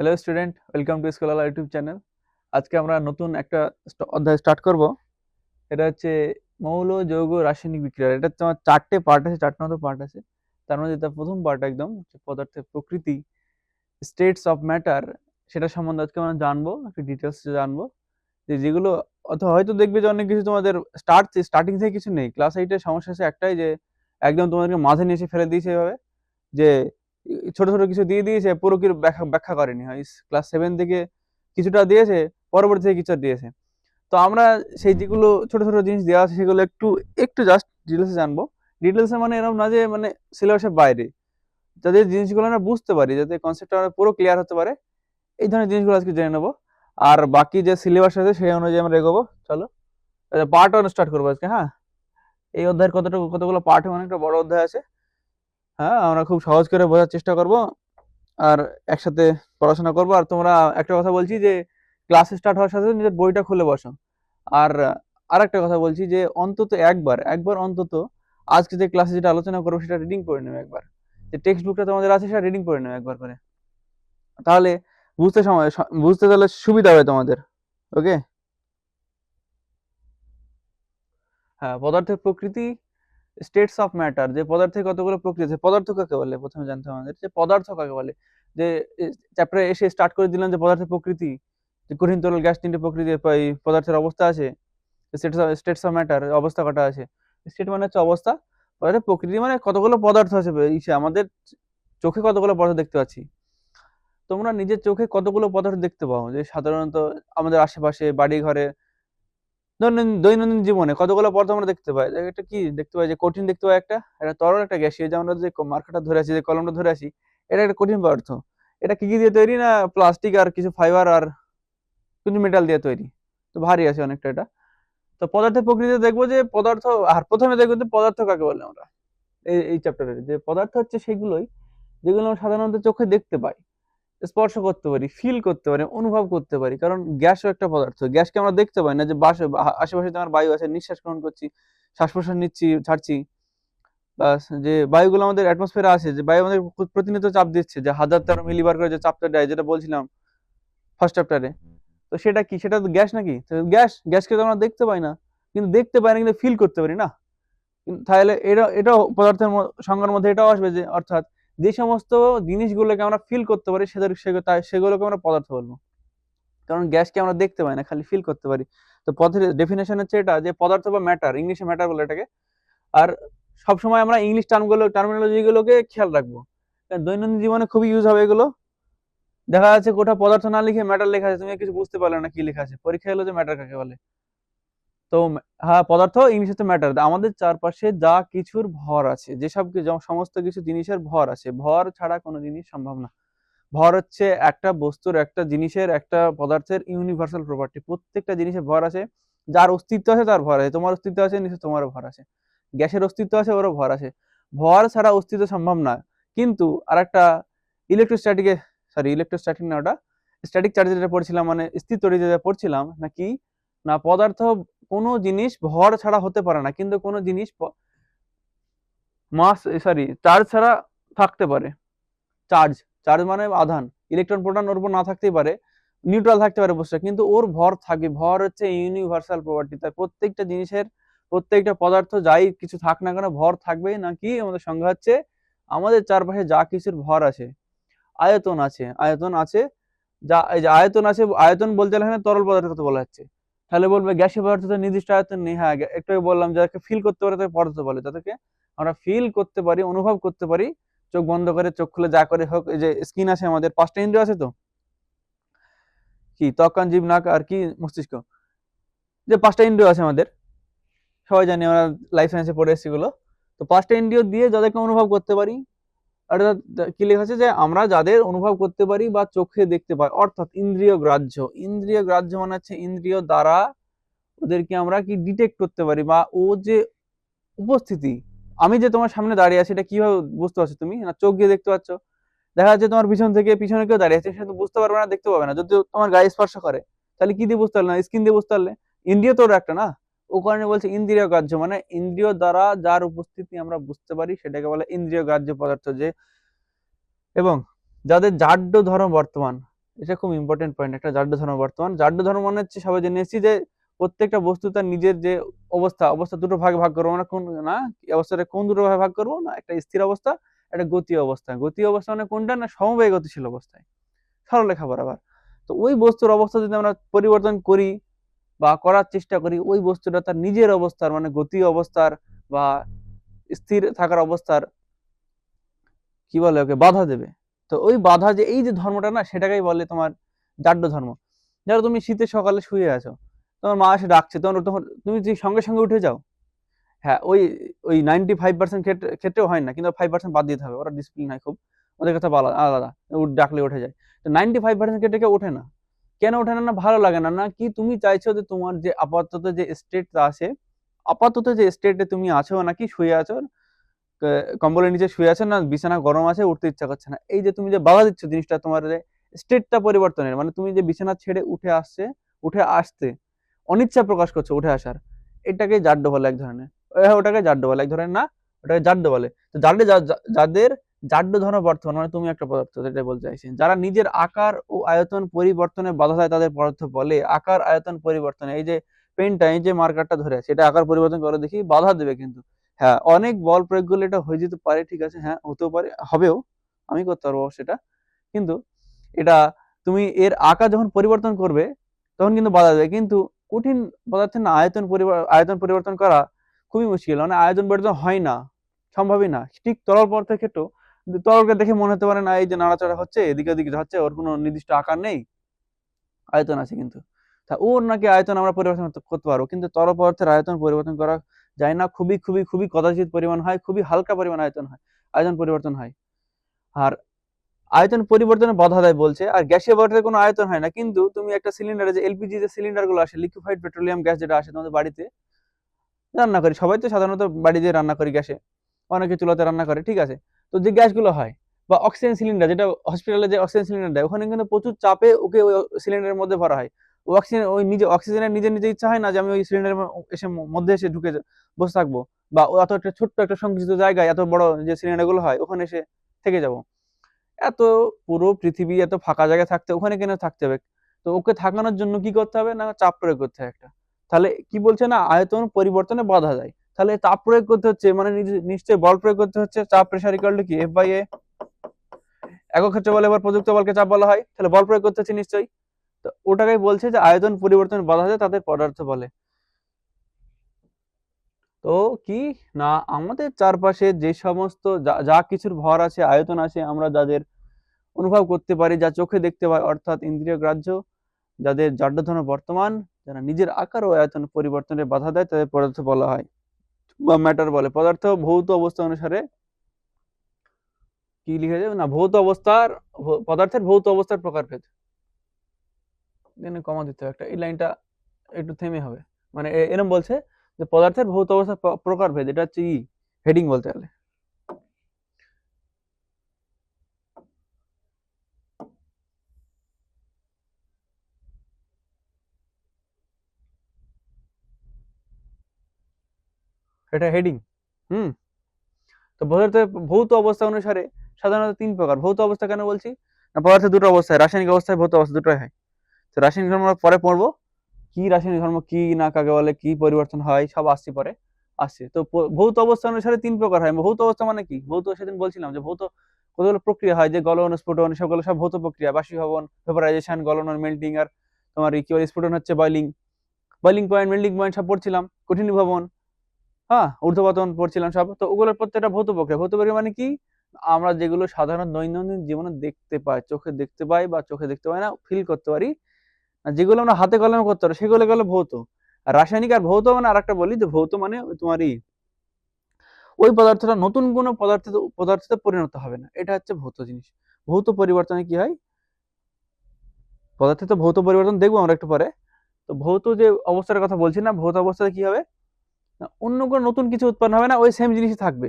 Hello student, welcome to scholar YouTube channel. আজকে আমরা নতুন একটা অধ্যায় স্টার্ট করব। এটা হচ্ছে মৌল যৌগ রাসায়নিক বিক্রিয়া। এটা তোমার চারটে পার্ট আছে, চারটে মতো পার্ট আছে। তার মধ্যে যেটা প্রথম পার্ট একদম পদার্থের প্রকৃতি, স্টেটস অফ ম্যাটার, সেটা সম্বন্ধে আজকে আমরা জানবো, একটু ডিটেলস জানবো। যেগুলো অথবা হয়তো দেখবে যে অনেক কিছু তোমাদের স্টার্টিং থেকে কিছু নেই। ক্লাস 8 এর সমস্যা হচ্ছে একটাই, যে একদম তোমাদেরকে মাঝে নিয়ে এসে ফেলে দিয়েছে এভাবে, যে ছোট ছোট কিছু দিয়ে দিয়েছে, পুরো কি ব্যাখ্যা ব্যাখ্যা করেনি। হয় ক্লাস 7 থেকে কিছুটা দিয়েছে, পরবর্তী থেকে কিছু দিয়েছে। তো আমরা সেই যেগুলো ছোট ছোট জিনিস দেওয়া আছে সেগুলো একটু একটু জাস্ট ডিটেলসে জানবো। ডিটেলসে মানে এরকম না যে মানে সিলেবাসের বাইরে, যাতে জিনিসগুলো আমরা বুঝতে পারি, যাতে কনসেপ্টটা পুরো ক্লিয়ার হতে পারে, এই ধরনের জিনিসগুলো আজকে জেনে নেবো। আর বাকি যে সিলেবাস আছে সেই অনুযায়ী আমরা এগোবো। চলো পার্ট 1 স্টার্ট করবো আজকে। হ্যাঁ, এই অধ্যায়ের কতগুলো পার্ট, অনেকটা বড় অধ্যায় আছে। হ্যাঁ, আমরা খুব সহজ করে বোঝার চেষ্টা করব, আর একসাথে পড়াশোনা করবো। আর তোমরা একটা কথা বলছি যে ক্লাস স্টার্ট হওয়ার সাথে নিজের বইটা খুলে বসো। আর আরেকটা কথা বলছি যে অন্তত একবার অন্তত আজকে যে ক্লাসে যেটা আলোচনা করবো সেটা রিডিং করে নেবে একবার। যে টেক্সট বুকটা তোমাদের আছে সেটা রিডিং করে নেবে একবার করে, তাহলে বুঝতে তাহলে সুবিধা হবে তোমাদের। ওকে। হ্যাঁ, পদার্থের প্রকৃতি, স্টেটস অফ ম্যাটার, যে পদার্থের কতগুলো প্রকৃতি আছে। পদার্থ কাকে বলে প্রথমে জানতে হবে আমাদের, যে পদার্থ কাকে বলে। যে চ্যাপ্টারে এসে স্টার্ট করে দিলাম যে পদার্থের প্রকৃতি, যে কঠিন তরল গ্যাস তিনটে প্রকৃতি এই পদার্থের অবস্থা আছে। স্টেটস অফ ম্যাটার অবস্থা কটা আছে। স্টেট মানে হচ্ছে অবস্থা, পদার্থের প্রকৃতি মানে কতগুলো পদার্থ আছে আমাদের চোখে কতগুলো পদার্থ দেখতে পাচ্ছি। তোমরা নিজের চোখে কতগুলো পদার্থ দেখতে পাও, যে সাধারণত আমাদের আশেপাশে বাড়ি ঘরে দৈনন্দিন জীবনে কতগুলো পদার্থ আমরা দেখতে পাই। একটা কি দেখতে পাই, যে কঠিন দেখতে পাই, একটা তরল, একটা গ্যাসীয়। যে আমরা যে মার্কারটা ধরে আছি, যে কলমটা ধরে আছি, এটা একটা কঠিন পদার্থ। এটা কি কি দিয়ে তৈরি, না প্লাস্টিক আর কিছু ফাইবার আর কিছু মেটাল দিয়ে তৈরি। তো ভারী আছে অনেকটা এটা। তো পদার্থের প্রকৃতিতে দেখবো যে পদার্থ, আর প্রথমে দেখবো যে পদার্থ কাকে বলে আমরা। এই চ্যাপ্টারে যে পদার্থ হচ্ছে সেগুলোই যেগুলো আমরা সাধারণত চোখে দেখতে পাই, স্পর্শ করতে পারি, ফিল করতে পারি, অনুভব করতে পারি। কারণ গ্যাসও একটা পদার্থ, গ্যাসকে আমরা দেখতে পাই না। যে আশেপাশে আমার বায়ু আছে, নিঃশ্বাস গ্রহণ করছি, শ্বাস প্রশ্বাস নিচ্ছি, ছাড়ছি, বাস। যে বায়ুগুলো আমাদের অ্যাটমসফিয়ারে আছে, যে বায়ু আমাদের প্রতিনিয়ত চাপ দিচ্ছে, যে 1013 মিলিবার করে যে চাপটা দেয়, যেটা বলছিলাম ফার্স্ট চ্যাপ্টারে। তো সেটা কি, সেটা তো গ্যাস নাকি? গ্যাসকে তো আমরা দেখতে পাই না, কিন্তু দেখতে পাই না, কিন্তু ফিল করতে পারি না। তাহলে এটাও পদার্থের সংজ্ঞার মধ্যে এটাও আসবে, যে অর্থাৎ যে সমস্ত জিনিসগুলোকে আমরা ফিল করতে পারি সেগুলোকে আমরা পদার্থ বলবো। কারণ গ্যাসকে আমরা দেখতে পাই না, খালি ফিল করতে পারি। তো পথের ডেফিনেশন হচ্ছে এটা, যে পদার্থ বা ম্যাটার, ইংলিশে ম্যাটার বলে এটাকে। আর সবসময় আমরা ইংলিশ টার্মিনোলজি গুলোকে খেয়াল রাখবো, দৈনন্দিন জীবনে খুবই ইউজ হবে এগুলো। দেখা যাচ্ছে কোথাও পদার্থ না লিখে ম্যাটার লেখা আছে, তুমি কিছু বুঝতে পারলে না কি লেখা আছে, পরীক্ষা হলো যে ম্যাটার কাকে বলে। তো হ্যাঁ, পদার্থ ইংলিশে তো ম্যাটার। আমাদের চারপাশে যা কিছুর ভর আছে, সমস্ত কিছু জিনিসের ভর আছে, ভর ছাড়া কোনো জিনিস সম্ভব না। ভর হচ্ছে একটা বস্তুর, একটা জিনিসের, একটা পদার্থের ইউনিভার্সাল প্রপার্টি। প্রত্যেকটা জিনিসের ভর আছে, যার অস্তিত্ব আছে তার ভর আছে। তোমার অস্তিত্ব আছে, নিশ্চয় তোমারও ভর আছে। গ্যাসের অস্তিত্ব আছে, ওরও ভর আছে। ভর ছাড়া অস্তিত্ব সম্ভব না। কিন্তু আরেকটা ইলেকট্রোস্ট্যাটিকে, ইলেকট্রোস্ট্যাটিক না, ওটা স্ট্যাটিক চার্জে যেটা পড়ছিলাম, মানে স্থির তড়িতে যেটা পড়ছিলাম নাকি, না পদার্থ কোনো জিনিস ভর ছাড়া হতে পারে না, কিন্তু কোনো জিনিস চার্জ ছাড়া থাকতে পারে। চার্জ, চার্জ মানে আধান, ইলেকট্রন প্রোটন ওর উপর না থাকতেই পারে, নিউট্রাল থাকতে পারে বস্তুটা, কিন্তু ওর ভর থাকে। ভর হচ্ছে ইউনিভার্সাল প্রপার্টি। তাই প্রত্যেকটা জিনিসের, প্রত্যেকটা পদার্থ যাই কিছু থাক না কেন, ভর থাকবেই। নাকি আমাদের সংজ্ঞা হচ্ছে আমাদের চারপাশে যা কিছুর ভর আছে, আয়তন আছে, আয়তন আছে। এই যে আয়তন আছে, আয়তন বলতে গেলে এখানে তরল পদার্থের কথা বলা হচ্ছে। তাহলে বলবে গ্যাসীয় পদার্থ তো নির্দিষ্ট আয়তন নেই। হ্যাঁ, একটু বললাম, যাদেরকে ফিল করতে পারে তাকে পদার্থ বলে, যাদেরকে আমরা ফিল করতে পারি, অনুভব করতে পারি, চোখ বন্ধ করে, চোখ খুলে, যা করে হোক। এই যে স্কিন আছে, আমাদের 5টা ইন্দ্রিয় আছে তো, কি ত্বক, কান, জিভ, নাক আর কি মস্তিষ্ক, যে 5টা ইন্দ্রিয় আছে আমাদের, সবাই জানি, আমরা লাইফ সায়েন্সে পড়ে এসেছি এগুলো। তো 5টা ইন্দ্রিয় দিয়ে যাদেরকে অনুভব করতে পারি, অর্থাৎ কি লেখা আছে, যে আমরা যাদের অনুভব করতে পারি বা চোখে দেখতে পাই, অর্থাৎ ইন্দ্রিয় গ্রাহ্য। ইন্দ্রিয় গ্রাহ্য মানে হচ্ছে ইন্দ্রিয় দ্বারা ওদেরকে আমরা কি ডিটেক্ট করতে পারি, বা ও যে উপস্থিতি, আমি যে তোমার সামনে দাঁড়িয়ে আছি, এটা কিভাবে বুঝতে পারছো তুমি? না চোখ দিয়ে দেখতে পাচ্ছ। দেখা যাচ্ছে তোমার পিছন থেকে পিছনে কেউ দাঁড়িয়ে আছে, সে তো বুঝতে পারবে না, দেখতে পাবে না। যদি তোমার গায়ে স্পর্শ করে, তাহলে কি দিয়ে বুঝতে পারলে? না স্কিন দিয়ে বুঝতে পারলে। ইন্দ্রিয় তো একটা না, ও কারণে বলছে ইন্দ্রিয় গ্রাহ্য, মানে ইন্দ্রিয় দ্বারা যার উপস্থিতি আমরা বুঝতে পারি সেটাকে বলে ইন্দ্রিয় গ্রাহ্য পদার্থ। যে এবং যাদের জাড্য ধর্ম বর্তমান, এটা খুব ইম্পর্টেন্ট পয়েন্ট, একটা জাড্য ধর্ম বর্তমান। জাড্য ধর্ম মানে হচ্ছে সবাই জেনে এসেছি যে প্রত্যেকটা বস্তু তার নিজের যে অবস্থা দুটো ভাগে ভাগ করবো না, কোন না এই অবস্থাটা কোন দুটো ভাগে ভাগ করবো না, একটা স্থির অবস্থা, একটা গতীয় অবস্থা। গতীয় অবস্থা মানে কোনটা, না সমবায় গতিশীল অবস্থায়, সরলরেখা বরাবর। তো ওই বস্তুর অবস্থা যদি আমরা পরিবর্তন করি বা করার চেষ্টা করি, ওই বস্তুটা তার নিজের অবস্থার মানে গতীয় অবস্থার বা স্থির থাকার অবস্থার কি বলে ওকে বাধা দেবে। তো ওই বাধা যে এই যে ধর্মটা না, সেটাকেই বলে তোমার জাড্য ধর্ম। ধরো তুমি শীতের সকালে শুয়ে আছো, তোমার মা এসে ডাকছে, তখন তুমি যদি সঙ্গে সঙ্গে উঠে যাও, হ্যাঁ ওই ওই 95% ক্ষেত্রেও হয় না, কিন্তু 5% বাদ দিতে হবে, ওরা ডিসিপ্লিন হয় খুব, ওদের কথা আলাদা, ডাকলে উঠে যায়। তো 95% ক্ষেত্রে কেউ ওঠে না। কেন ওঠে না? না ভালো লাগে না, না কি তুমি চাইছো যে তোমার যে আপাতত যে স্টেটটা আছে, আপাতত যে স্টেটে তুমি আছো নাকি শুয়ে আছো, কম্বলের নিচে শুয়ে আছেন, না বিছানা গরম আছে, উঠতে ইচ্ছা করছে না, এই যে তুমি যে বাধা দিচ্ছ জিনিসটা তোমার যে স্টেটটা পরিবর্তনের, মানে তুমি যে বিছানা ছেড়ে উঠে আসতে অনিচ্ছা প্রকাশ করছো উঠে আসার, এটাকে জাড্য বলে এক ধরনের। ওটাকে জাড্য বলে এক ধরনের, না ওটাকে জাড্য বলে। তো যাদের জাড্য ধর্ম বর্তমান মানে তুমি একটা পদার্থ, যেটা বলতে চাইছি, যারা নিজের আকার ও আয়তন পরিবর্তনে বাধা দেয় তাদের পদার্থ বলে। আকার আয়তন পরিবর্তনে, এই যে পেনটা, এই যে মার্কারটা ধরে আছে, এটা আকার পরিবর্তন করে দেখি, বাধা দেবে কিন্তু। হ্যাঁ, অনেক বল প্রয়োগ করলে এটা হয়ে যেতে পারে, ঠিক আছে, হ্যাঁ হতেও পারে, হবেও, আমি করতে পারবো সেটা। কিন্তু এটা তুমি এর আকার যখন পরিবর্তন করবে তখন কিন্তু বাধা দেবে। কিন্তু কঠিন পদার্থের না আয়তন পরিবর্তন করা খুবই মুশকিল, মানে আয়তন পরিবর্তন হয় না, সম্ভবই না। ঠিক তরল পদার্থের ক্ষেত্রেও তরলকে দেখে মনে হতে পারে না এই যে নাড়াচাড়া হচ্ছে, এদিকে ওদিকে যাচ্ছে, ওর কোনো নির্দিষ্ট আকার নেই, আয়তন আছে কিন্তু। তা ওর নাকি আয়তন আমরা পরিবর্তন করতে পারবো, কিন্তু তরল পদার্থের আয়তন পরিবর্তন করা যায় না, খুবই খুবই খুবই কদাচিৎ পরিমাণ হয়, খুবই হালকা পরিমাণ আয়তন পরিবর্তন হয়। আর আয়তন পরিবর্তনে বাধা দেয় বলছে। আর গ্যাসীয় পদার্থের কোনো আয়তন হয় না, কিন্তু তুমি একটা সিলিন্ডারে যে এলপিজি যে সিলিন্ডার গুলো আসে, লিকুইফাইড পেট্রোলিয়াম গ্যাস যেটা আসে তোমাদের বাড়িতে রান্না করি, সবাই তো সাধারণত বাড়িতে রান্না করি গ্যাসে, অনেকে চুলাতে রান্না করে, ঠিক আছে। তো যে গ্যাসগুলো হয়, বা অক্সিজেন সিলিন্ডার, যেটা হসপিটালে যে অক্সিজেন সিলিন্ডার দেয়, ওখানে কিন্তু প্রচুর চাপে ওকে ওই সিলিন্ডারের মধ্যে ভরা হয়। ও অক্সিজেন ওই নিজে অক্সিজেনের নিজের নিজে ইচ্ছা হয় না যে আমি ওই সিলিন্ডারের এসে মধ্যে এসে ঢুকে বসে থাকবো, বা অত একটা ছোট্ট একটা সংকুচিত জায়গায় এত বড় যে সিলিন্ডার গুলো হয় ওখানে এসে থেকে যাব। এত পুরো পৃথিবী এত ফাঁকা জায়গায় থাকতে ওখানে কেন থাকতে হবে? তো ওকে থাকানোর জন্য কি করতে হবে, না চাপ প্রয়োগ করতে হবে একটা। তাহলে কি বলছে, না আয়তন পরিবর্তনে বাধা দেয়, তাহলে চাপ প্রয়োগ করতে হচ্ছে, মানে নিশ্চয়ই বল প্রয়োগ করতে হচ্ছে। চাপ প্রেসার ইকুয়াল টু কি এফ বাই এ, একক ক্ষেত্রে বলে এবার প্রযুক্ত বলকে চাপ বলা হয়, তাহলে বল প্রয়োগ করতে হচ্ছে নিশ্চয়ই। তো ওটাকেই বলছে যে আয়তন পরিবর্তনে বাধা দেয় তাদের পদার্থ বলে। তো কি, না আমাদের চারপাশে যে সমস্ত যা কিছুর ভর আছে, আয়তন আছে, আমরা যাদের অনুভব করতে পারি, যা চোখে দেখতে পাই, অর্থাৎ ইন্দ্রিয় গ্রাহ্য, যাদের জাড্য ধর্ম বর্তমান, যারা নিজের আকার ও আয়তন পরিবর্তনে বাধা দেয় তাদের পদার্থ বলা হয় বা ম্যাটার বলে। পদার্থ ভৌত অবস্থা অনুসারে কি লিখে যাবে, না ভৌত অবস্থার পদার্থের ভৌত অবস্থার প্রকারভেদ, এখানে কমা দিতে হবে একটা, এই লাইনটা একটু থেমে হবে। মানে এরকম বলছে যে পদার্থের ভৌত অবস্থার প্রকারভেদ, এটা হচ্ছে হেডিং বলতে গেলে। এটা হেডিং। হুম। তো পদার্থের ভৌত অবস্থা অনুসারে সাধারণত তিন প্রকার। ভৌত অবস্থা কেন বলছি, না পদার্থের দুটো অবস্থায়, রাসায়নিক অবস্থায়, ভৌত অবস্থা, দুটোই হয়। তো রাসায়নিক ধর্ম আমরা পরে পড়বো, কি রাসায়নিক ধর্ম কি, না কাকে বলে, কি পরিবর্তন হয়, সব আসছে পরে আসছে। তো ভৌত অবস্থা অনুসারে তিন প্রকার হয়। ভৌত অবস্থা মানে কি, ভৌত সেদিন বলছিলাম যে ভৌত কতগুলো প্রক্রিয়া হয়, যে গলন, স্ফুটন, সবগুলো সব ভৌত প্রক্রিয়া। বাষ্পীভবন, ভেপারাইজেশন, গলন, মেল্টিং, আর তোমার কি বলে স্ফুটন হচ্ছে boiling, boiling point, melting point সব পড়ছিলাম। কঠিনীভবন, হ্যাঁ ঊর্ধ্বপতন পড়ছিলাম সব। তো ওগুলোর প্রত্যেকটা ভৌত প্রক্রিয়া। ভৌত প্রক্রিয়া মানে কি, আমরা যেগুলো সাধারণ দৈনন্দিন জীবনে দেখতে পাই, চোখে দেখতে পাই বা চোখে দেখতে পাই না, ফিল করতে পারি, যেগুলো আমরা হাতে কলমে করতে পারি, সেগুলো গেলো ভৌত। আর রাসায়নিক আর ভৌত মানে আরেকটা বলি, যে ভৌত মানে তোমারই ওই পদার্থটা নতুন কোনো পদার্থতে পরিণত হবে না, এটা হচ্ছে ভৌত জিনিস। ভৌত পরিবর্তনে কি হয়, পদার্থে তো ভৌত পরিবর্তন দেখবো আমরা একটু পরে। তো ভৌত যে অবস্থার কথা বলছি, না ভৌত অবস্থাতে কি হবে, না অন্য কোনো নতুন কিছু উৎপন্ন হবে না, ওই সেম জিনিসই থাকবে।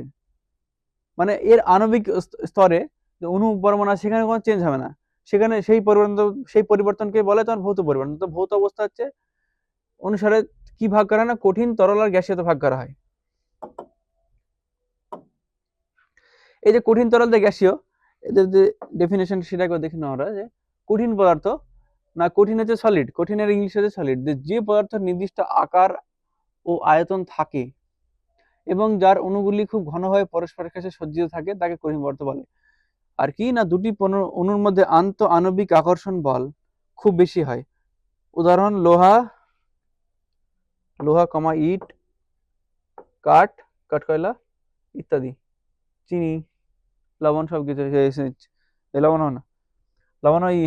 মানে এর আণবিক স্তরে যে অণু পরমাণু আছে, সেখানে কোনো চেঞ্জ হবে না, সেখানে সেই পরিবর্তনকে বলে তোমার ভৌত পরিবর্তন। তো ভৌত অবস্থা হচ্ছে অনুসারে কি ভাগ করা হয়, না কঠিন, তরল আর গ্যাসীয়তে ভাগ করা হয়। এই যে কঠিন, তরল, যে গ্যাসীয়, এদের যে ডেফিনেশন সেটাকে দেখি না আমরা, যে কঠিন পদার্থ না, কঠিন হচ্ছে সলিড, কঠিনের ইংলিশ হচ্ছে সলিড। যে পদার্থ নির্দিষ্ট আকার ও আয়তন থাকে এবং যার অণুগুলি খুব ঘনভাবে পরস্পরের কাছে সজ্জিত থাকে তাকে কঠিন পদার্থ বলে। আর কি না, দুটি অণুর মধ্যে আন্ত আণবিক আকর্ষণ বল খুব বেশি হয়। উদাহরণ লোহা, লোহা কমা ইট, কাঠ, কাঠকয়লা ইত্যাদি, চিনি, লবণ, সবকিছু। লবণ না, লবণ ওই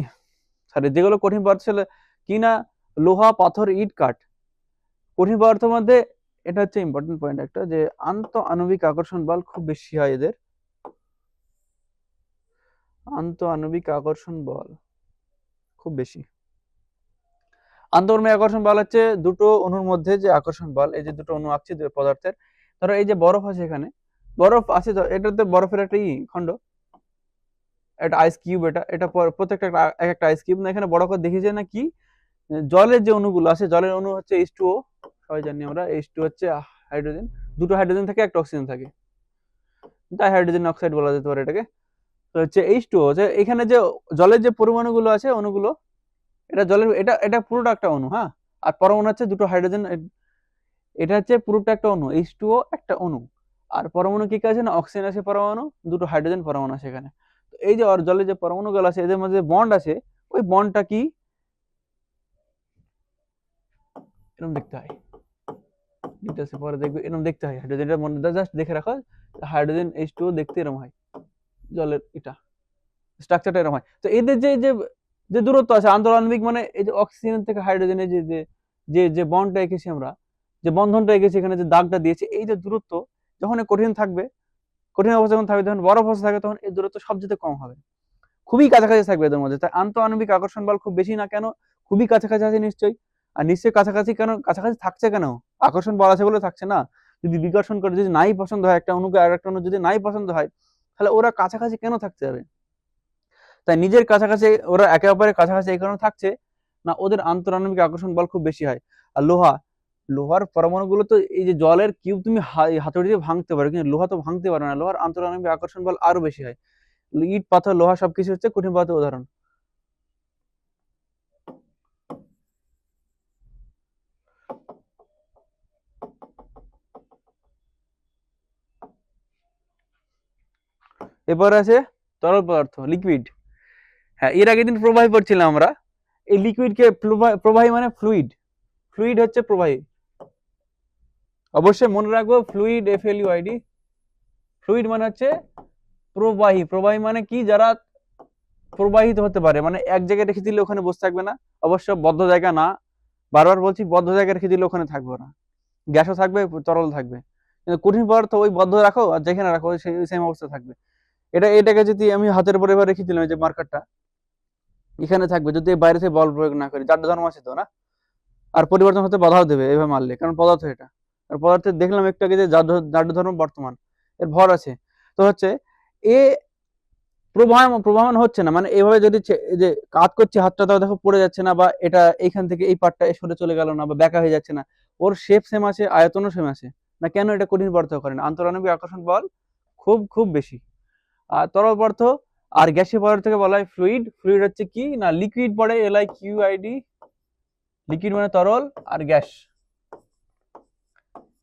সরি, যেগুলো কঠিন পদার্থ ছিল কি না, লোহা, পাথর, ইট, কাঠ। কঠিন পদার্থের মধ্যে এটা হচ্ছে ইম্পর্টেন্ট পয়েন্ট একটা, যে আন্ত আণবিক আকর্ষণ বল খুব বেশি হয় এদের। আন্ত আণবিক আকর্ষণ বল খুব বেশি। আন্তঃআণবিক আকর্ষণ বল হচ্ছে দুটো অণুর মধ্যে যে আকর্ষণ বল, এই যে দুটো অণু আঁকছে পদার্থের, ধরো এই যে বরফ আছে, এখানে বরফ আছে, এটাতে বরফের একটা খণ্ড, একটা আইস কিউব, এটা প্রত্যেকটা এক একটা আইস কিউব। না এখানে বড় করে দেখিয়েছে না কি, জলের যে অণুগুলো আছে, জলের অণু হচ্ছে H2O, সবাই জানি আমরা H2 হচ্ছে হাইড্রোজেন, দুটো হাইড্রোজেন থাকে, একটা অক্সিজেন থাকে, তাই হাইড্রোজেন অক্সাইড বলা যেতে পারে এটাকে। তো হচ্ছে H2O, যে এখানে যে জলের যে পরমাণুগুলো আছে, অণুগুলো, এটা জলের, এটা পুরোটা একটা অণু, হ্যাঁ। আর পরমাণু হচ্ছে দুটো হাইড্রোজেন, এটা হচ্ছে পুরোটা একটা অণু, H2O একটা অণু। আর পরমাণু কি আছে না, অক্সিজেন আছে পরমাণু, দুটো হাইড্রোজেন পরমাণু আছে এখানে। তো এই যে জলের যে পরমাণুগুলো আছে, এদের মধ্যে বন্ড আছে, ওই বন্ডটা কি এরকম দেখতে হয়, ডিটেলসে পরে দেখবে, এরকম দেখতে হয়। হাইড্রোজেনটা মনে জাস্ট দেখে রাখো, হাইড্রোজেন H2O দেখতে এরকম হয়, জলের এটা স্ট্রাকচারটা এরকম হয়। তো এদের যে যে যে দূরত্ব আছে আন্তঃআণবিক, মানে এই যে অক্সিজেন থেকে হাইড্রোজেনের যে যে যে বন্ডটা এঁকেছি আমরা, যে বন্ধনটা এঁকেছি, এখানে যে দাগটা দিয়েছি, এই যে দূরত্ব যখন কঠিন থাকবে, কঠিন অবস্থা যখন থাকবে, যখন বরফ অবস্থা থাকে, তখন এই দূরত্ব সবচেয়ে কম হবে, খুবই কাছাকাছি থাকবে এদের মধ্যে। তাই আন্তঃআণবিক আকর্ষণ বল খুব বেশি না কেন, খুবই কাছাকাছি আছে নিশ্চয়ই। আর নিশ্চয়ই কাছাকাছি কেন, কাছাকাছি থাকছে কেন, আকর্ষণ বল আছে বলে থাকছে না। যদি বিকর্ষণ করে, যদি নাই পছন্দ হয় একটা অণুকে আর একটা অণু যদি নাই পছন্দ হয়, তাহলে ওরা কাছাকাছি কেন থাকতে যাবে? তাই নিজের কাছাকাছি, ওরা একে অপরের কাছাকাছি এই কারণে থাকছে না, ওদের আন্তঃআণবিক আকর্ষণ বল খুব বেশি হয়। আর লোহা, লোহার পরমাণুগুলো তো এই যে জলের কিউব তুমি হাতুড়ি দিয়ে ভাঙতে পারো, কিন্তু লোহা তো ভাঙতে পারো না, লোহার আন্তঃআণবিক আকর্ষণ বল আরো বেশি হয়। ইট, পাথর, লোহা সবকিছু হচ্ছে কঠিন পদার্থের উদাহরণ। এরপরে আছে তরল পদার্থ, লিকুইড। হ্যাঁ, এর আগের দিন প্রবাহী পড়ছিলাম আমরা। এই লিকুইডকে প্রবাহী মানে ফ্লুইড, ফ্লুইড হচ্ছে প্রবাহী। অবশ্যই মনে রাখবো, ফ্লুইড, FLUID, ফ্লুইড মানে হচ্ছে প্রবাহী। প্রবাহী মানে কি, যারা প্রবাহিত হতে পারে, মানে এক জায়গায় রেখে দিলে ওখানে বসে থাকবে না, অবশ্য বদ্ধ জায়গা না, বারবার বলছি, বদ্ধ জায়গায় রেখে দিলে ওখানে থাকবে না, গ্যাসও থাকবে, তরল থাকবে। কিন্তু কঠিন পদার্থ ওই বদ্ধ রাখো আর যেখানে রাখো সেই সেম অবস্থা থাকবে। এটাকে যদি আমি হাতের উপরে এবার রেখে দিলাম, যে মার্কারটা এখানে থাকবে, যদি বাইরে থেকে বল প্রয়োগ না করি, জাড্য ধর্ম আছে তো না, আর পরিবর্তন হতে বাধাও দেবে এভাবে মারলে, কারণ পদার্থ এটা। আর পদার্থের দেখলাম একটু আগে যে জাড্য ধর্ম বর্তমান, এর ভর আছে। তো হচ্ছে এ প্রবাহমান হচ্ছে না, মানে এভাবে যদি যে কাজ করছে হাতটা, তাও দেখো পড়ে যাচ্ছে না, বা এটা এইখান থেকে এই পার্টটা সরে চলে গেল না, বা বেঁকা হয়ে যাচ্ছে না, ওর শেপ সেম আছে, আয়তনও সেম আছে না, কেন এটা কঠিন পদার্থ করে না, আন্তঃআণবিক আকর্ষণ বল খুব খুব বেশি। আর তরল পদার্থ আর গ্যাসীয় পদার্থকে বলা হয় ফ্লুইড। ফ্লুইড হচ্ছে কি না, লিকুইড পড়ে, LIQUID, লিকুইড মানে তরল, আর গ্যাস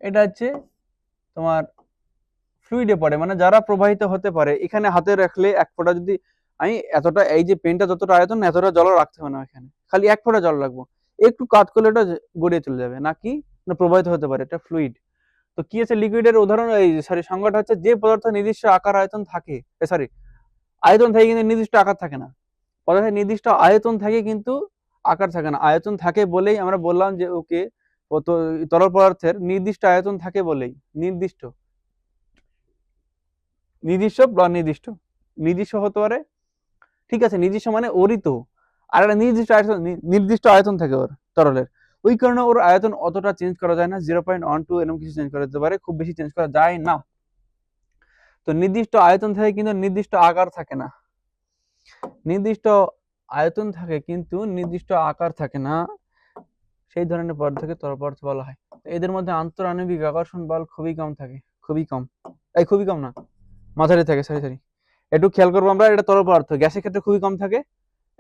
এটা হচ্ছে তোমার ফ্লুইডে পড়ে, মানে যারা প্রবাহিত হতে পারে। এখানে হাতে রাখলে এক ফোঁটা, যদি আমি এতটা, এই যে পেনটা যতটা আয়তন, এতটা জল রাখতে হবে না, এখানে খালি এক ফোঁটা জল রাখবো, একটু কাজ করলে এটা গড়িয়ে চলে যাবে, না কি না প্রবাহিত হতে পারে, এটা ফ্লুইড। তো কি আছে লিকুইডের উদাহরণ, এই সরি সংজ্ঞাটা হচ্ছে, যে পদার্থ নির্দিষ্ট আকার আয়তন থাকে, সরি আয়তন থাকে কিন্তু নির্দিষ্ট আকার থাকে না। পদার্থের নির্দিষ্ট আয়তন থাকে কিন্তু আকার থাকে না। আয়তন থাকে বলেই আমরা বললাম যে ওকে, তরল পদার্থের নির্দিষ্ট আয়তন থাকে বলেই, নির্দিষ্ট, নির্দিষ্ট বা নির্দিষ্ট, নির্দিষ্ট হতে পারে, ঠিক আছে, নির্দিষ্ট মানে ওরই তো, আর একটা নির্দিষ্ট আয়তন থাকে ওর তরলের, ওই কারণে ওর আয়তন অতটা চেঞ্জ করা যায় না, 0.12 এরকম কিছু চেঞ্জ করা যেতে পারে, খুব বেশি চেঞ্জ করা যায় না। তো নির্দিষ্ট আয়তন থাকে কিন্তু নির্দিষ্ট আকার থাকে না, নির্দিষ্ট আয়তন থাকে কিন্তু নির্দিষ্ট আকার থাকে না, সেই ধরনের পদার্থকে তরল পদার্থ বলা হয়। এদের মধ্যে আন্তঃআণবিক আকর্ষণ বল খুবই কম থাকে, খুবই কম, খুবই কম না, মাঝারি থাকে, সরি একটু খেয়াল করবো আমরা, এটা তরল পদার্থ, গ্যাসের ক্ষেত্রে খুবই কম থাকে,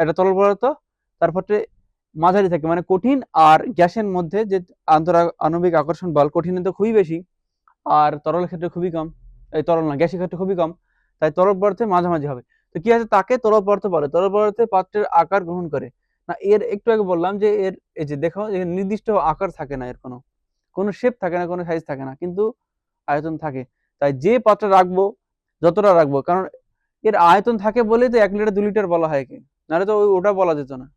একটা তরল পদার্থ, তারপরে মাঝারি থাকে মানে কঠিন, আর গ্যাসের মধ্যে যে আণবিক আকর্ষণ বল কঠিনের তো খুবই বেশি আর তরলের ক্ষেত্রে খুবই কম, এই তরল না গ্যাসের ক্ষেত্রে খুবই কম, তাই তরল পদার্থের মাঝামাঝি হবে। তো কি আছে, তাকে তরল পদার্থ বলে। তরল পদার্থের পাত্রের আকার গ্রহণ করে না। এর একটু আগে বললাম যে এর এই যে দেখো নির্দিষ্ট আকার থাকে না, এর কোনো শেপ থাকে না, কোনো সাইজ থাকে না, কিন্তু আয়তন থাকে। তাই যে পাত্রে রাখবো যতটা রাখবো, কারণ এর আয়তন থাকে বলেই তো 1 লিটার 2 লিটার বলা হয়, কি নাহলে তো ওটা বলা যেত না।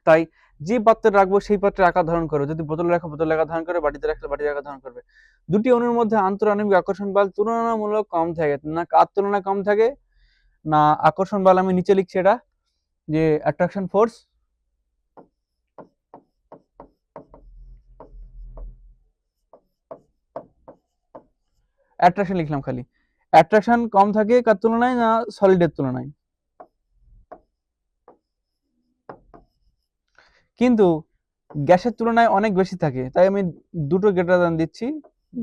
তাই যে পাত্রে রাখবো সেই পাত্রে আকার ধারণ করবে। যদি বোতলে রাখো বোতলে আকার ধারণ করবে, বাটিতে রাখলে বাটির আকার ধারণ করবে। দুটি অণুর মধ্যে আন্তরাণবিক আকর্ষণ বল তুলনামূলক কম থাকে, না কার তুলনায় কম থাকে, না আকর্ষণ বল আমি নিচে লিখছি এটা যে অ্যাট্রাকশন ফোর্স, অ্যাট্রাকশন লিখলাম খালি, অ্যাট্রাকশন কম থাকে কার তুলনায়, না সলিডের তুলনায়। কিন্তু গ্যাসের তুলনায় অনেক বেশি থাকে, তাই আমি দুটো গ্রেটার দ্যান দিচ্ছি,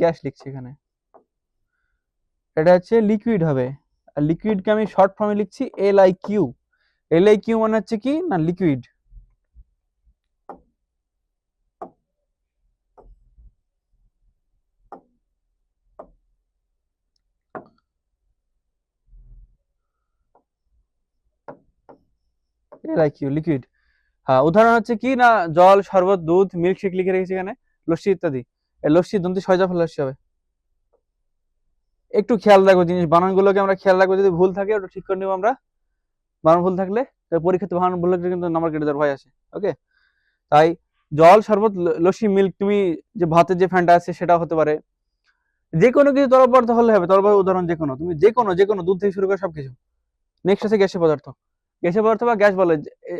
গ্যাস লিখছি এখানে। এটা হচ্ছে লিকুইড হবে, আর লিকুইডকে আমি শর্ট ফর্মে লিখছি LIQ। LIQ মানে হচ্ছে কি, না লিকুইড। LIQ liquid. হ্যাঁ, উদাহরণ হচ্ছে কি, না জল, শরবত, দুধ, মিল্কশেক লিখে রেখেছি এখানে, লস্যি ইত্যাদি। এই লস্যি দন্তি ছয়জা ফেলে লস্যি হবে। একটু খেয়াল রাখবো জিনিস, বানানগুলোকে আমরা খেয়াল রাখবো, যদি ভুল থাকে ওটা ঠিক করে নেবো আমরা। বানান ভুল থাকলে পরীক্ষাতে বানান ভুল লাগলে কিন্তু নাম্বার কেটে দেওয়ার ভয় আছে। ওকে, তাই জল, শরবত, লস্যি, মিল্ক, তুমি যে ভাতের যে ফ্যানটা আছে সেটাও হতে পারে। যে কোনো কিছু তরল পদার্থ হলে হবে, তরল পদার্থ উদাহরণ যে কোনো, তুমি যে কোনো দুধ থেকে শুরু করে সবকিছু। নেক্সট আছে গ্যাসীয় পদার্থ। গ্যাসীয় পদার্থ বা গ্যাস বলে,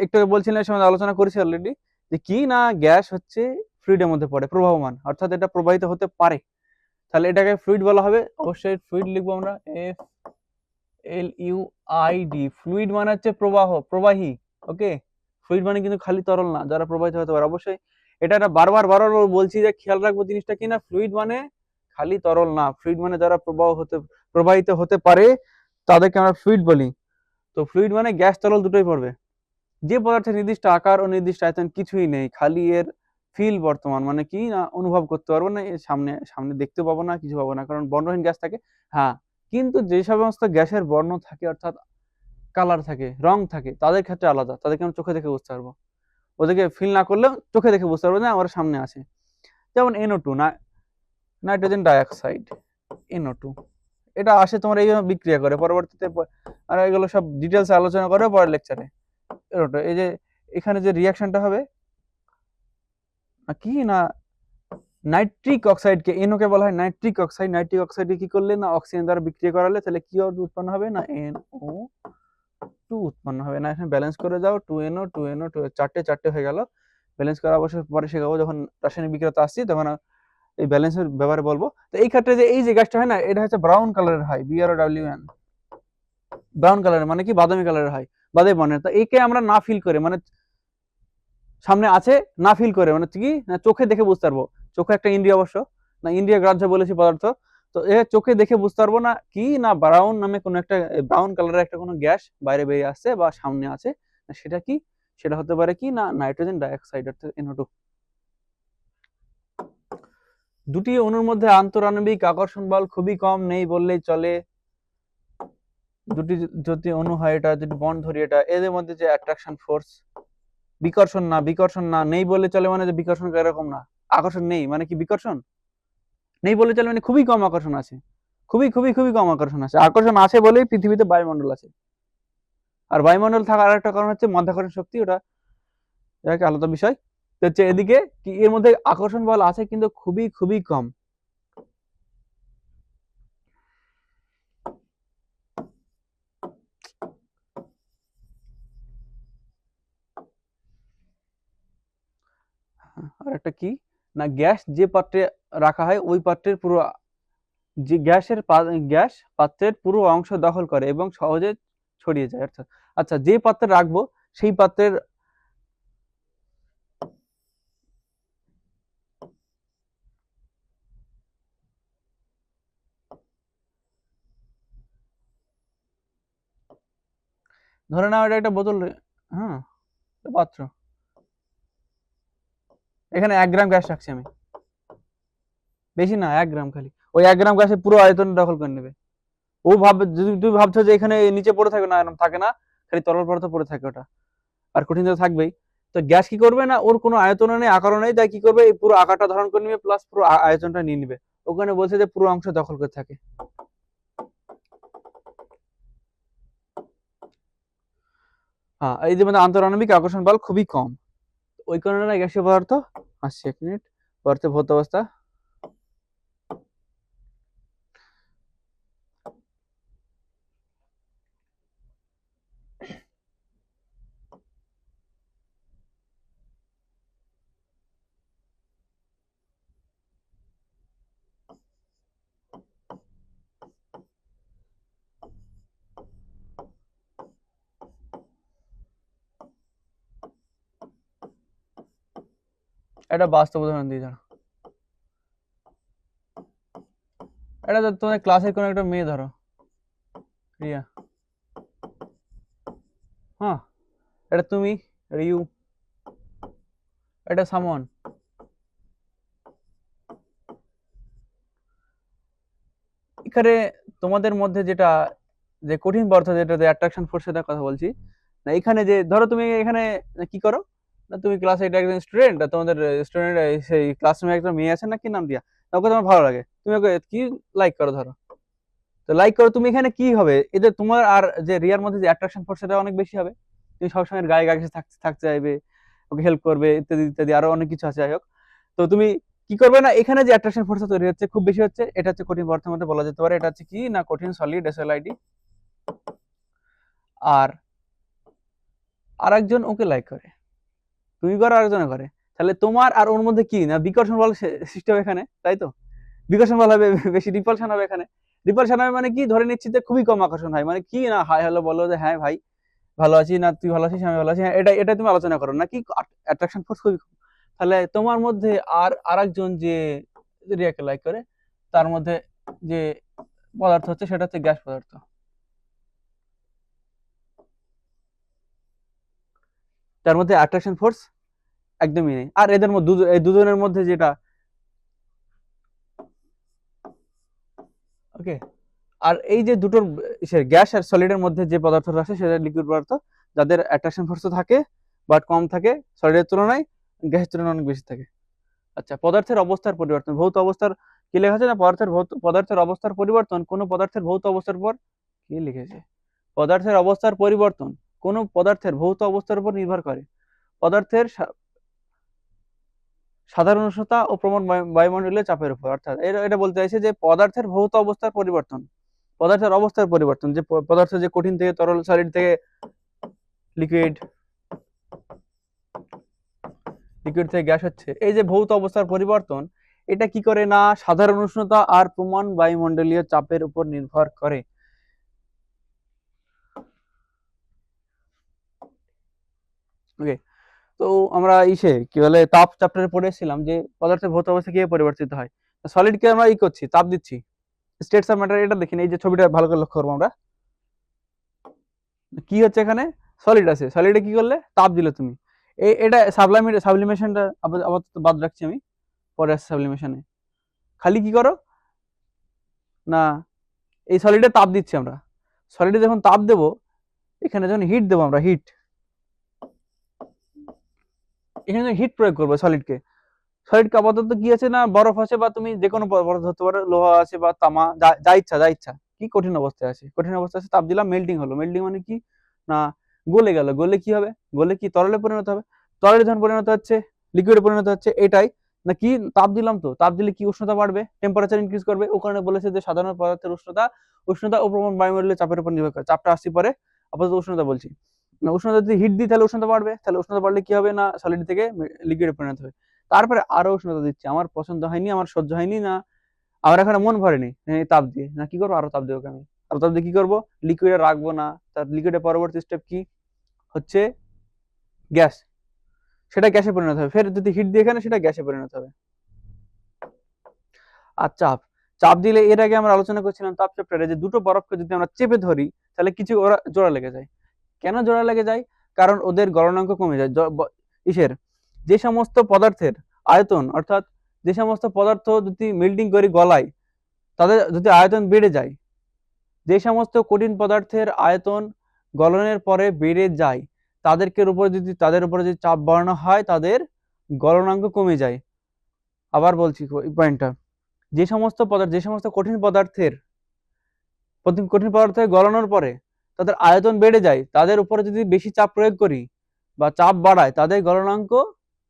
একটু বলছিলেন এই সময় আলোচনা করেছি অলরেডি, যে কি না গ্যাস হচ্ছে ফ্লুইডের মধ্যে পড়ে, প্রবাহমান, অর্থাৎ এটা প্রবাহিত হতে পারে। তাহলে এটাকে ফ্লুইড বলা হবে। অবশ্যই ফ্লুইড লিখবো আমরা, FLUID। ফ্লুইড মানে হচ্ছে প্রবাহ, প্রবাহী। ওকে, ফ্লুইড মানে কিন্তু খালি তরল না, যারা প্রবাহিত হতে পারে। অবশ্যই এটা বারবার বলছি যে খেয়াল রাখবো জিনিসটা, কি না ফ্লুইড মানে খালি তরল না, ফ্লুইড মানে যারা প্রবাহিত হতে পারে তাদেরকে আমরা ফ্লুইড বলি। তো ফ্লুইড মানে গ্যাস তরল দুটোই পড়বে। যে পদার্থের নির্দিষ্ট আকার ও নির্দিষ্ট আয়তন কিছুই নেই, খালি এর ফিল বর্তমান, মানে কি না অনুভব করতে পারবো না, এর সামনে সামনে দেখতে পাবো না, কিছু পাবো না, কারণ বর্ণহীন গ্যাস থাকে। হ্যাঁ, কিন্তু যে সমস্ত গ্যাসের বর্ণ থাকে, অর্থাৎ কালার থাকে, রং থাকে, তাদের ক্ষেত্রে আলাদা, তাদেরকে আমরা চোখে দেখে বুঝতে পারবো। ওদেরকে ফিল না করলেও চোখে দেখে বুঝতে পারবো না আমার সামনে আছে। যেমন NO2, নাইট্রোজেন ডাইঅক্সাইড, NO2। এটা আসে তোমার এই জন্য বিক্রিয়া করে পরবর্তীতে, আর এগুলো সব ডিটেলস আলোচনা করে পরের লেকচারে। এই যে এখানে যে রিয়াকশনটা হবে কি না, নাইট্রিক অক্সাইডকে, NO কে বলা হয় নাইট্রিক অক্সাইড। নাইট্রিক অক্সাইডকে কি করলে, না অক্সিজেন দ্বারা বিক্রিয়া করালে তাহলে কি উৎপন্ন হবে, না NO2 উৎপন্ন হবে। না এখানে ব্যালেন্স করে যাও, 2NO 2NO 2, চারটে চারটে হয়ে গেল। ব্যালেন্স করা অবশ্য পরে শেখাবো, যখন রাসায়নিক বিক্রিয়াতে আসছি তখন এই ব্যালেন্সের ব্যাপারে বলবো। তো এই ক্ষেত্রে যে এই যে গ্যাসটা হয় না, এটা হচ্ছে ব্রাউন কালারের হয়, BROWN। ব্রাউন কালারের মানে কি, বাদামি কালারের হয়, বাদামি বর্ণের। তো একে আমরা না ফিল করে, মানে সামনে আছে না ফিল করে, মানে কি না চোখে দেখে বুঝতে পারবো। চোখে একটা ইন্দ্রিয় অবশ্য, না ইন্দ্রিয় গ্রাহ্য বলেছি পদার্থ। তো এ চোখে দেখে বুঝতে পারবো না কি না ব্রাউন নামে কোনো একটা, ব্রাউন কালারের একটা কোনো গ্যাস বাইরে বেরিয়ে আসছে বা সামনে আছে। সেটা কি, সেটা হতে পারে কি না নাইট্রোজেন ডাইঅক্সাইড, অর্থাৎ NO2। দুটি অণুর মধ্যে আন্তরাণবিক আকর্ষণ বল খুবই কম, নেই বললেই চলে। দুটি যদি অণু হয়, এটা যদি বন্ড ধরি, এটা এদের মধ্যে যে অ্যাট্রাকশন ফোর্স, বিকর্ষণ না, নেই বলে চলে মানে যে বিকর্ষণ এরকম না। আকর্ষণ নেই মানে কি বিকর্ষণ নেই বলে চলে, মানে খুবই কম আকর্ষণ আছে, খুবই খুবই খুবই কম আকর্ষণ আছে। আকর্ষণ আছে বলেই পৃথিবীতে বায়ুমণ্ডল আছে। আর বায়ুমণ্ডল থাকার আরেকটা কারণ হচ্ছে মাধ্যাকর্ষণ শক্তি, ওটা একটা আলাদা বিষয়। তো হচ্ছে এদিকে কি এর মধ্যে আকর্ষণ বল আছে কিন্তু খুবই খুবই কম। আর একটা কি না, গ্যাস যে পাত্রে রাখা হয় ওই পাত্রের পুরো, যে গ্যাস পাত্রের পুরো অংশ দখল করে এবং সহজে ছড়িয়ে যায়। অর্থাৎ আচ্ছা, যে পাত্রে রাখবো সেই পাত্রের, ধরে নাও এটা একটা বোতল, হ্যাঁ, পাত্র। এখানে 1 গ্রাম গ্যাস রাখছি আমি, বেশি না, 1 গ্রাম খালি। ওই 1 গ্রাম গ্যাসে পুরো আয়তন দখল করে নেবে। ও ভাববে, যদি তুমি ভাবছো যে এখানে নিচে পড়ে থাকবে, না এরকম থাকে না, খালি তরল পদার্থ পড়ে থাকে ওটা, আর কঠিন তো থাকবেই। তো গ্যাস কি করবে না, ওর কোনো আয়তন নেই, আকারও নেই, তাই কি করবে, এই পুরো আকারটা ধারণ করে নিবে, প্লাস পুরো আয়তনটা নিয়ে নিবে। ওখানে বলছে যে পুরো অংশ দখল করে থাকে। হ্যাঁ, এই যে মানে আন্তরাণবিক আকর্ষণ বল খুবই কম, ওই কারণে গ্যাসীয় পদার্থ। আসছে 1 মিনিট। পদার্থের ভৌত অবস্থা, এটা বাস্তব উদাহরণ দিয়ে ধরো। এটা তো তোমাদের ক্লাসের কোনো একটা মেয়ে ধরো, রিয়া। হ্যাঁ, এটা তুমি, রিউ, এটা সামন। এখানে তোমাদের মধ্যে যেটা, যে কঠিন পদার্থ, যেটা অ্যাট্রাকশন ফোর্সের কথা বলছি, না এখানে যে ধরো তুমি এখানে কি করো, না তুমি ক্লাসে এটা একজন স্টুডেন্ট, তোমাদের স্টুডেন্ট সেই ক্লাসরুমে একটা মেয়ে আছে না, কি নাম দিয়া, ওকে তোমার ভালো লাগে, তুমি ওকে কি লাইক করো ধরো। তো লাইক করো তুমি, এখানে কি হবে, এতে তোমার আর যে রিয়ার মধ্যে যে অ্যাট্রাকশন ফোর্স সেটা অনেক বেশি হবে। তুমি সবসময় গায়ে গায়ে থাকতে থাকতে চাইবে, ওকে হেল্প করবে, ইত্যাদি ইত্যাদি, আরো অনেক কিছু আছে, যাই হোক। তো তুমি কি করবে না, এখানে যে অ্যাট্রাকশন ফোর্স তৈরি হচ্ছে খুব বেশি হচ্ছে, এটা হচ্ছে কঠিন পদার্থের মধ্যে বলা যেতে পারে, এটা হচ্ছে কি না কঠিন সলিড এসএলআইডি। আর আরেকজন ওকে লাইক করে, তুমি করো আরেকজনে করে, তাহলে তোমার আর ওর মধ্যে কি না বিকর্ষণ বল সৃষ্টি হবে এখানে, তাই তো? বিকর্ষণ বল হবে, বেশি রিপালশন হবে এখানে। রিপালশন হবে মানে কি, ধরে নিচ্ছি যে খুবই কম আকর্ষণ হয়, মানে কি না হাই হ্যালো বলো, যে হ্যাঁ ভাই ভালো আছি, না তুই ভালো আছিস, আমি ভালো আছি, হ্যাঁ, এটা এটা তুমি আলোচনা করো, নাকি অ্যাট্রাকশন ফোর্স খুবই কম। তাহলে তোমার মধ্যে আর আরেকজন যে রিয়াকে লাইক করে, তার মধ্যে যে পদার্থ হচ্ছে সেটা হচ্ছে গ্যাস পদার্থ, তার মধ্যে অ্যাট্রাকশন ফোর্স একদমই নেই। আর এদের মধ্যে এই দুজনের মধ্যে যেটা, ওকে, আর এই যে দুটোর গ্যাস আর সলিডের মধ্যে যে পদার্থটা আছে সেটা লিকুইড পদার্থ, যাদের অ্যাট্রাকশন ফোর্স থাকে বাট কম থাকে সলিডের তুলনায়, গ্যাসের তুলনায় অনেক বেশি থাকে। আচ্ছা, পদার্থের অবস্থার পরিবর্তন, ভৌত অবস্থার কি লেখা আছে না, পদার্থের অবস্থার পরিবর্তন কোন পদার্থের ভৌত অবস্থার উপর, কি লিখেছে, পদার্থের অবস্থার পরিবর্তন কোন পদার্থের ভৌত অবস্থার উপর নির্ভর করে। পদার্থের সাধারণ উষ্ণতা ও প্রবণ বায়ুমণ্ডলীয় চাপের উপর, অর্থাৎ এটা বলতে চাইছে যে পদার্থের ভৌত অবস্থার পরিবর্তন, পদার্থের অবস্থার পরিবর্তন, যে পদার্থ যে কঠিন থেকে তরল, সলিড থেকে লিকুইড, লিকুইড থেকে গ্যাস হচ্ছে, এই যে ভৌত অবস্থার পরিবর্তন, এটা কি করে না সাধারণ উষ্ণতা আর প্রমাণ বায়ুমণ্ডলীয় চাপের উপর নির্ভর করে। ওকে, তো আমরা কি বলে তাপ চ্যাপ্টারে পড়েছিলাম যে পদার্থের ভৌত অবস্থা কিভাবে পরিবর্তিত হয়। সলিডকে আমরা করছি, তাপ দিচ্ছি, স্টেটস অফ ম্যাটার, এটা দেখি এই যে ছবিটা ভালো করে লক্ষ্য করবো আমরা, কি হচ্ছে এখানে, সলিড আছে, সলিডে কি করলে তাপ দিলে তুমি, এটা সাবলিমেশনটা আপাতত বাদ রাখছি আমি, পরে আসছে সাবলিমেশনে। খালি কি করো না, এই সলিডে তাপ দিচ্ছি আমরা, সলিডে যখন তাপ দেবো, এখানে যখন হিট দেবো আমরা, হিট, এখানে হিট প্রয়োগ করবো সলিডকে, সলিডকে আপাতত কি আছে না বরফ আছে, বা তুমি যে কোনো বরফ ধরতে পারো, লোহা আছে বা তামা, যা ইচ্ছা যা ইচ্ছা, কি কঠিন অবস্থায় আছে, কঠিন অবস্থায় আছে, তাপ দিলাম, মেল্টিং হলো, মেল্টিং মানে কি না গলে গেল, গলে কি হবে, গলে কি তরলে পরিণত হবে, তরলে যখন পরিণত হচ্ছে, লিকুইডে পরিণত হচ্ছে, এটাই না কি, তাপ দিলাম, তো তাপ দিলে কি উষ্ণতা বাড়বে, টেম্পারেচার ইনক্রিজ করবে, ও কারণে বলেছে যে সাধারণ পদার্থের উষ্ণতা, উষ্ণতা ও প্রমাণ বায়ুমণ্ডলীয় চাপের উপর নির্ভর করে, চাপটা আসছি পরে, আপাতত উষ্ণতা বলছি। উষ্ণতা যদি হিট দিই তাহলে উষ্ণতা বাড়বে, তাহলে উষ্ণতা বাড়লে কি হবে না সলিড থেকে লিকুইডে পরিণত হবে, তারপরে আরো উষ্ণতা দিচ্ছি, আমার পছন্দ হয়নি, আমার সহ্য হয়নি, না আমার এখানে মন ভরেনি তাপ দিয়ে, না কি করবো, আরো তাপ দেবো আমি, আরো তাপ দিয়ে কি করবো, লিকুইডে রাখবো না, তার লিকুইডের পরবর্তী স্টেপ কি হচ্ছে গ্যাস, সেটা গ্যাসে পরিণত হবে, ফের যদি হিট দিয়ে এখানে সেটা গ্যাসে পরিণত হবে। আর চাপ, চাপ দিলে এর আগে আমরা আলোচনা করছিলাম তাপ চ্যাপ্টারে, যে দুটো বরফকে যদি আমরা চেপে ধরি তাহলে কিছু ওরা জোড়া লেগে যায়, কেন জোড়া লেগে যায়, কারণ ওদের গলনাঙ্ক কমে যায়। ইসের যে সমস্ত পদার্থের আয়তন, অর্থাৎ যে সমস্ত পদার্থ যদি মেল্টিং করে গলায় তাদের যদি আয়তন বেড়ে যায়, যে সমস্ত কঠিন পদার্থের আয়তন গলনের পরে বেড়ে যায় তাদের উপরে যদি চাপ বাড়ানো হয় তাদের গলনাঙ্ক কমে যায়। আবার বলছি পয়েন্টটা, যে সমস্ত কঠিন পদার্থের গলানোর পরে তাদের আয়তন বেড়ে যায়, তাদের উপরে যদি বেশি চাপ প্রয়োগ করি বা চাপ বাড়ায় তাদের গলনাঙ্ক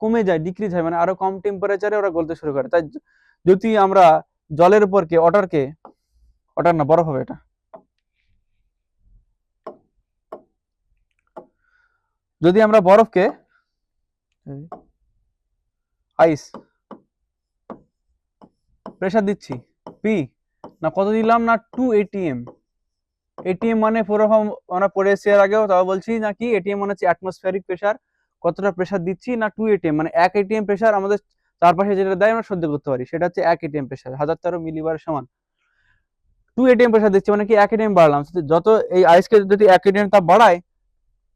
কমে যায়, ডিক্রিজ হয়, মানে আরো কম টেম্পারেচারে ওরা গলতে শুরু করে। তাই যদি আমরা জলের উপরকে ওটার না বরফ হবে, এটা যদি আমরা বরফকে আইস প্রেসার দিচ্ছি পি না কত দিলাম না 2 atm। এটিএম মানে পুরো আমরা পড়ে এসেছি এর আগেও, তাও বলছি নাকি এটিএম মানে হচ্ছে অ্যাটমসফিয়ারিক প্রেসার। কতটা প্রেসার দিচ্ছি না 2 atm, মানে 1 atm প্রেসার আমাদের চারপাশে যেটা দেয় আমরা সহ্য করতে পারি, সেটা হচ্ছে 1 atm প্রেসার, 1013 মিলিবারের সমান। 2 atm প্রেসার দিচ্ছি মানে কি 1 atm বাড়ালাম। যত এই আইসকে যদি 1 atm তাপ বাড়ায়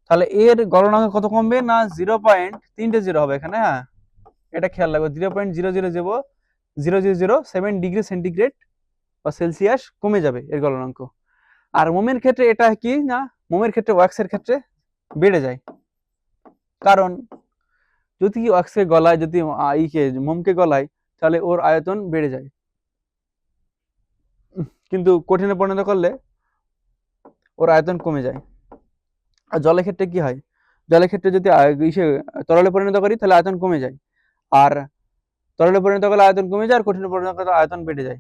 তাহলে এর গলনাঙ্ক কত কমবে না 0.30 হবে এখানে। হ্যাঁ, এটা খেয়াল রাখবে, 0.00007 ডিগ্রি সেন্টিগ্রেড বা সেলসিয়াস কমে যাবে এর গলনাঙ্ক। আর মোমের ক্ষেত্রে এটা কি না, মোমের ক্ষেত্রে ওয়াক্সের ক্ষেত্রে বেড়ে যায়, কারণ যদি ওয়াক্সকে গলায়, যদি মোমকে গলায় তাহলে ওর আয়তন বেড়ে যায়, কিন্তু কঠিনে পরিণত করলে ওর আয়তন কমে যায়। আর জলের ক্ষেত্রে কি হয়, জলের ক্ষেত্রে যদি তরলে পরিণত করি তাহলে আয়তন কমে যায়, আর তরলে পরিণত করলে আয়তন কমে যায়, আর কঠিনে পরিণত করলে আয়তন বেড়ে যায়।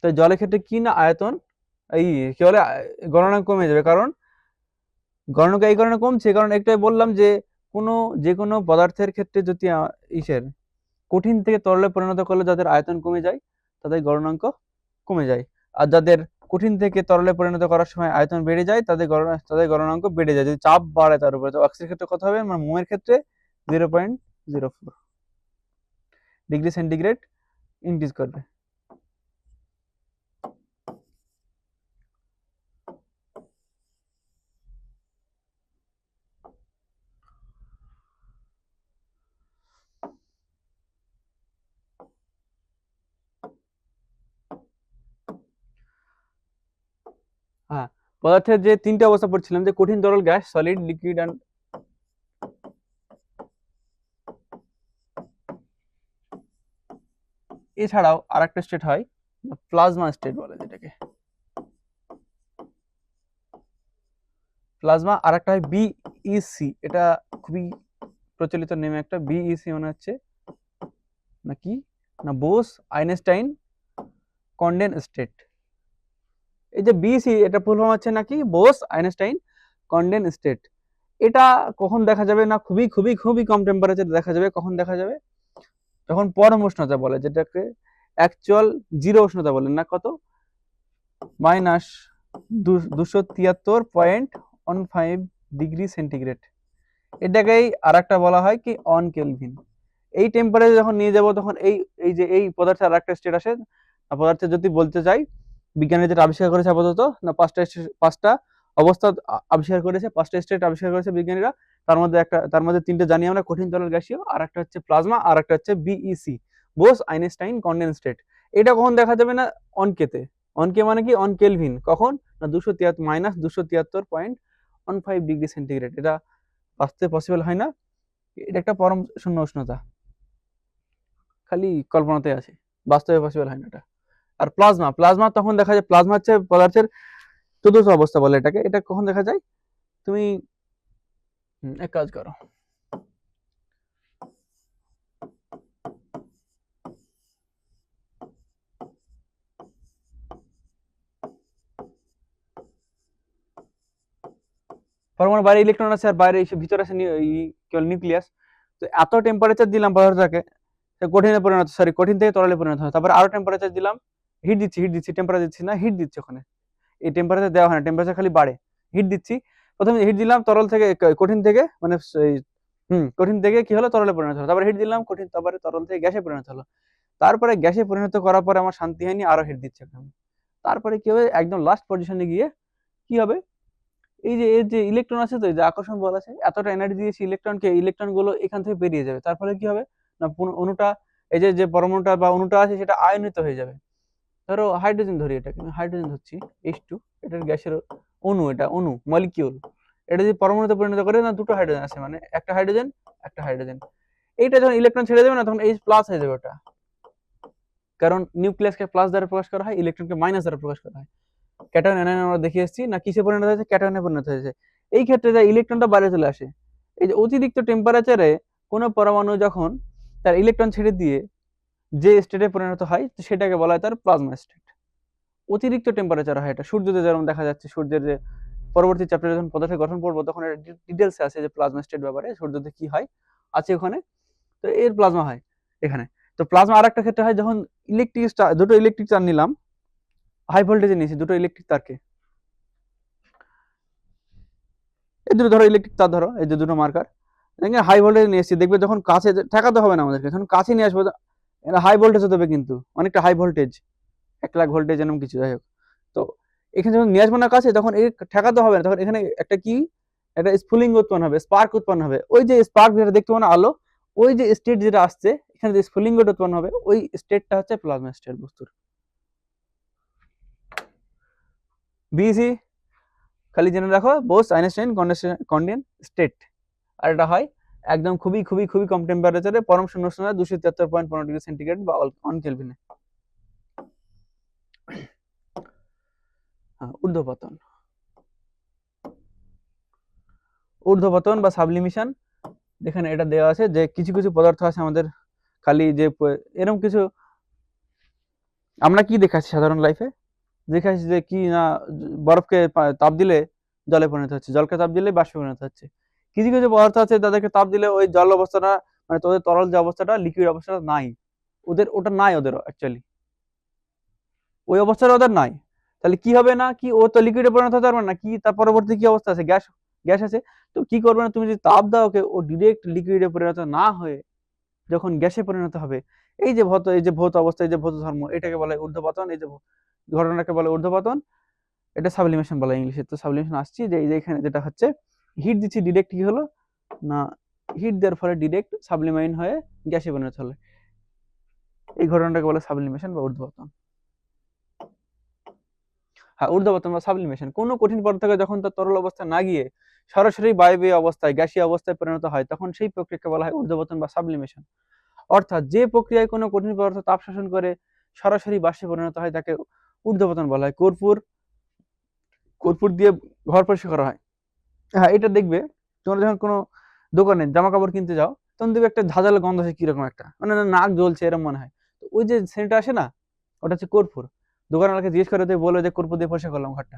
তাই জলের ক্ষেত্রে কি না আয়তন কি বলে গণনা কমে যাবে, কারণ গণনা এই কারণে কমছে, কারণ একটাই বললাম যে যে কোনো পদার্থের ক্ষেত্রে যদি কঠিন থেকে তরলে পরিণত করলে যাদের আয়তন কমে যায় তাদের গলনাঙ্ক কমে যায়, আর যাদের কঠিন থেকে তরলে পরিণত করার সময় আয়তন বেড়ে যায় তাদের গলনাঙ্ক বেড়ে যায় যদি চাপ বাড়ে তার উপরে। তো অক্সিজেনের ক্ষেত্রে কত হবে, মানে মোমের ক্ষেত্রে 0.04 ডিগ্রি সেন্টিগ্রেড ইনক্রিজ করবে। হ্যাঁ, পদার্থের যে তিনটে অবস্থা পড়ছিলাম, যে কঠিন, তরল, গ্যাস, সলিড, লিকুইড অ্যান্ড এছাড়াও আরেকটা স্টেট হয় প্লাজমা স্টেট বলে, যেটাকে প্লাজমা। আরেকটা হয় বিইসি, এটা খুবই প্রচলিত নেম একটা, বিইসি মানে হচ্ছে নাকি না বোস আইনস্টাইন কন্ডেন স্টেট। এই যে বিইসি এটা ফুল ফর্ম হচ্ছে নাকি বোস আইনস্টাইন কন্ডেন স্টেট। এটা কখন দেখা যাবে না, খুবই খুবই খুবই কম টেম্পারেচার দেখা যাবে। কখন দেখা যাবে, যখন পরম উষ্ণতা বলে, যেটাকে অ্যাকচুয়াল জিরো উষ্ণতা বলেন না, কত মাইনাস 273.15 ডিগ্রি সেন্টিগ্রেড। এটাকেই আর একটা বলা হয় কি অন কেলভিন। এই টেম্পারেচার যখন নিয়ে যাব তখন এই পদার্থের আর একটা স্টেট আসে। পদার্থের যদি বলতে চাই, বিজ্ঞানী যেটা আবিষ্কার করেছে আপাতত না, পাঁচটা অবস্থা আবিষ্কার করেছে, 5টা স্টেট আবিষ্কার করেছে বিজ্ঞানীরা। তার মধ্যে 3টে জানি আমরা, কঠিন, তরল, গ্যাসীয়, আর একটা হচ্ছে প্লাজমা, আর একটা হচ্ছে BEC, Bose Einstein condense state. এটা কখন দেখা যাবে না, অনকেতে। অনকে মানে কি অন কেলভিন, কখন না মাইনাস 273.15 ডিগ্রি সেন্টিগ্রেড। এটা বাস্তবে পসিবল হয় না, এটা একটা পরম শূন্য উষ্ণতা, খালি কল্পনাতে আছে, বাস্তবে পসিবল হয় না এটা। আর প্লাজমা তখন দেখা যায়, প্লাজমা হচ্ছে পদার্থের চতুর্থ অবস্থা বলে এটাকে। এটা কখন দেখা যায়, তুমি এক কাজ করো, পরমাণুর বাইরে ইলেকট্রন আছে আর বাইরে ভিতরে আছে নিউক্লিয়াস। তো এত টেম্পারেচার দিলাম পদার্থটাকে, কঠিন থেকে তরলে পরিণত হয়। তারপর আরো টেম্পারেচার দিলাম, হিট দিচ্ছি, টেম্পারেচার দিচ্ছি না, হিট দিচ্ছি ওখানে। এই টেম্পারেচার দেওয়া হয় না, টেম্পারেচার খালি বাড়ে, হিট দিচ্ছি। প্রথমে হিট দিলাম তরল থেকে, কঠিন থেকে, মানে কঠিন থেকে কি হলো তরলে পরিণত হলো। তারপরে হিট দিলাম কঠিন, তারপরে তরল থেকে গ্যাসে পরিণত হলো। তারপরে গ্যাসে পরিণত করার পরে আমার শান্তি হয়নি, আরো হিট দিচ্ছে। তারপরে কি হবে, একদম লাস্ট পজিশনে গিয়ে কি হবে, এর যে ইলেকট্রন আছে, তো এই যে আকর্ষণ বল আছে, এতটা এনার্জি দিয়েছে ইলেকট্রনকে, ইলেকট্রন গুলো এখান থেকে বেরিয়ে যাবে। তার ফলে কি হবে না, অণুটা এই যে পরমাণুটা বা অণুটা আছে সেটা আয়নিত হয়ে যাবে। ধরো হাইড্রোজেন ধরি, এটাকে আমি হাইড্রোজেন ধরছি, H2, এটার গ্যাসের অণু, এটা অণু মলিকিউল। এটা যদি পরমাণুতে পরিণত করে না, দুটো হাইড্রোজেন আছে, মানে একটা হাইড্রোজেন একটা হাইড্রোজেন। এইটা যখন ইলেকট্রন ছেড়ে দেবে না, তখন H প্লাস হয়ে যাবে ওটা, কারণ নিউক্লিয়াসকে প্লাস দ্বারা প্রকাশ করা হয়, ইলেকট্রনকে মাইনাস দ্বারা প্রকাশ করা হয়। ক্যাটায়ন অ্যানায়ন আমরা দেখে এসেছি না, কিসে পরিণত হয়েছে, ক্যাটায়নে পরিণত হয়েছে। এই ক্ষেত্রে যে ইলেকট্রনটা বাইরে চলে আসে, এই যে অতিরিক্ত টেম্পারেচারে কোনো পরমাণু যখন তার ইলেকট্রন ছেড়ে দিয়ে যে স্টেটে পরিণত হয়, সেটাকে বলা হয় তার প্লাজমা স্টেট। অতিরিক্ত টেম্পারেচার হয় এটা, সূর্যতে যেমন দেখা যাচ্ছে, সূর্যের যে পরবর্তী চ্যাপ্টারে যখন পদার্থের গঠন পড়বো, তখন এটা ডিটেলসে আছে যে প্লাজমা স্টেট ব্যাপারে, সূর্যতে কি হয় আছে ওখানে। তো এর প্লাজমা হয় এখানে। তো প্লাজমা আরেকটা ক্ষেত্রে হয় যখন ইলেকট্রিক স্টার, দুটো ইলেকট্রিক তার নিলাম, হাই ভোল্টেজে নিয়েছি দুটো ইলেকট্রিক তারকে, এই দুটো ধরো ইলেকট্রিক তার, ধরো এই যে দুটো মার্কার, হাই ভোল্টেজ নিয়ে এসেছি, দেখবে যখন কাছে ঠেকাতে হবে না আমাদেরকে, যখন কাছে নিয়ে আসবো, এটা হাই ভোল্টেজ হতে হবে, কিন্তু অনেকটা হাই ভোল্টেজ, 1,00,000 ভোল্টেজ এরকম কিছু, যাই হোক। তো এখানে যখন নিয়ে আসবো না কাছে, তখন এই ঠেকাতে হবে না, তখন এখানে একটা কি, একটা স্ফুলিঙ্গ উৎপন্ন হবে, স্পার্ক উৎপন্ন হবে। ওই যে স্পার্ক যেটা দেখতে পাবো না, আলো, ওই যে স্টেট যেটা আসছে এখানে, যে স্ফুলিঙ্গটা উৎপন্ন হবে, ওই স্টেটটা হচ্ছে প্লাজমা স্টেট বস্তুর। বিসি খালি জেনে রাখো, বোস আইনস্টাইন কন্ডেন্স স্টেট। আর এটা হয় একদম খুবই খুবই খুবই কম টেম্পারেচারে, পরম শূন্য উষ্ণতা 273.15 ডিগ্রি সেন্টিগ্রেড বা অন কেলভিনে। ঊর্ধ্বপতন, ঊর্ধ্বপতন বা সাবলিমেশন, যেখানে এটা দেওয়া আছে যে কিছু কিছু পদার্থ আছে আমাদের, খালি যে এরকম কিছু আমরা কি দেখাচ্ছি সাধারণ লাইফে, দেখাচ্ছি যে কি না, বরফকে তাপ দিলে জলে পরিণত হচ্ছে, জলকে তাপ দিলে বাষ্পে পরিণত হচ্ছে। কিছু কিছু পদার্থ আছে তাদেরকে তাপ দিলে ওই জল অবস্থাটা, মানে তোদের তরল যে অবস্থাটা, লিকুইড অবস্থাটা নাই, ওদের ওটা নাই, ওদের অ্যাকচুয়ালি ওই অবস্থাটা ওদের নাই। তাহলে কি হবে না, কি ও তো লিকুইডে পরিণত হতে পারবে না, কি তার পরবর্তী কি অবস্থা আছে, গ্যাস, গ্যাস আছে। তো কি করবে না, তুমি যদি তাপ দাও ওকে, ও ডিরেক্ট লিকুইডে পরিণত না হয়ে যখন গ্যাসে পরিণত হবে, এই যে ভৌত অবস্থা, এই যে ভৌত ধর্ম, এটাকে বলা হয় ঊর্ধ্বপতন, এই যে ঘটনাকে বলে ঊর্ধ্বপতন, এটা সাবলিমেশন বলা হয় ইংলিশে। তো সাবলিমেশন আসছি যে এই যে এখানে যেটা হচ্ছে, হিট দিচ্ছি, ডিরেক্ট কি হলো না, হিট দেওয়ার ফলে ডিরেক্ট সাবলিমাইন হয়ে গ্যাসে পরিণত হলো, এই ঘটনাটাকে বলে সাবলিমেশন বা ঊর্ধ্বপতন। হ্যাঁ, ঊর্ধ্বপতন বা সাবলিমেশন, কোনো কঠিন পদার্থকে যখন তার তরল অবস্থায় না গিয়ে সরাসরি বায়বীয় অবস্থায়, গ্যাসীয় অবস্থায় পরিণত হয়, তখন সেই প্রক্রিয়াকে বলা হয় ঊর্ধ্বপতন বা সাবলিমেশন। অর্থাৎ যে প্রক্রিয়ায় কোনো কঠিন পদার্থ তাপ শোষণ করে সরাসরি বাষ্পে পরিণত হয়, তাকে ঊর্ধ্বপতন বলা হয়। কর্পূর দিয়ে ঘর পরিষ্কার করা হয়। হ্যাঁ, এটা দেখবে তোমরা যখন কোনো দোকানে জামা কাপড় কিনতে যাও, তখন দেখবে একটা ঝাঁঝালো গন্ধ আছে, কিরকম একটা, মানে নাক জ্বলছে এরকম মনে হয়। তো ওই যে সেন্টটা আসে না, ওটা হচ্ছে কর্পূর। দোকানওয়ালাকে জিজ্ঞেস করে বলে যে কর্পূর দিয়ে পরিষ্কার করলাম ঘরটা,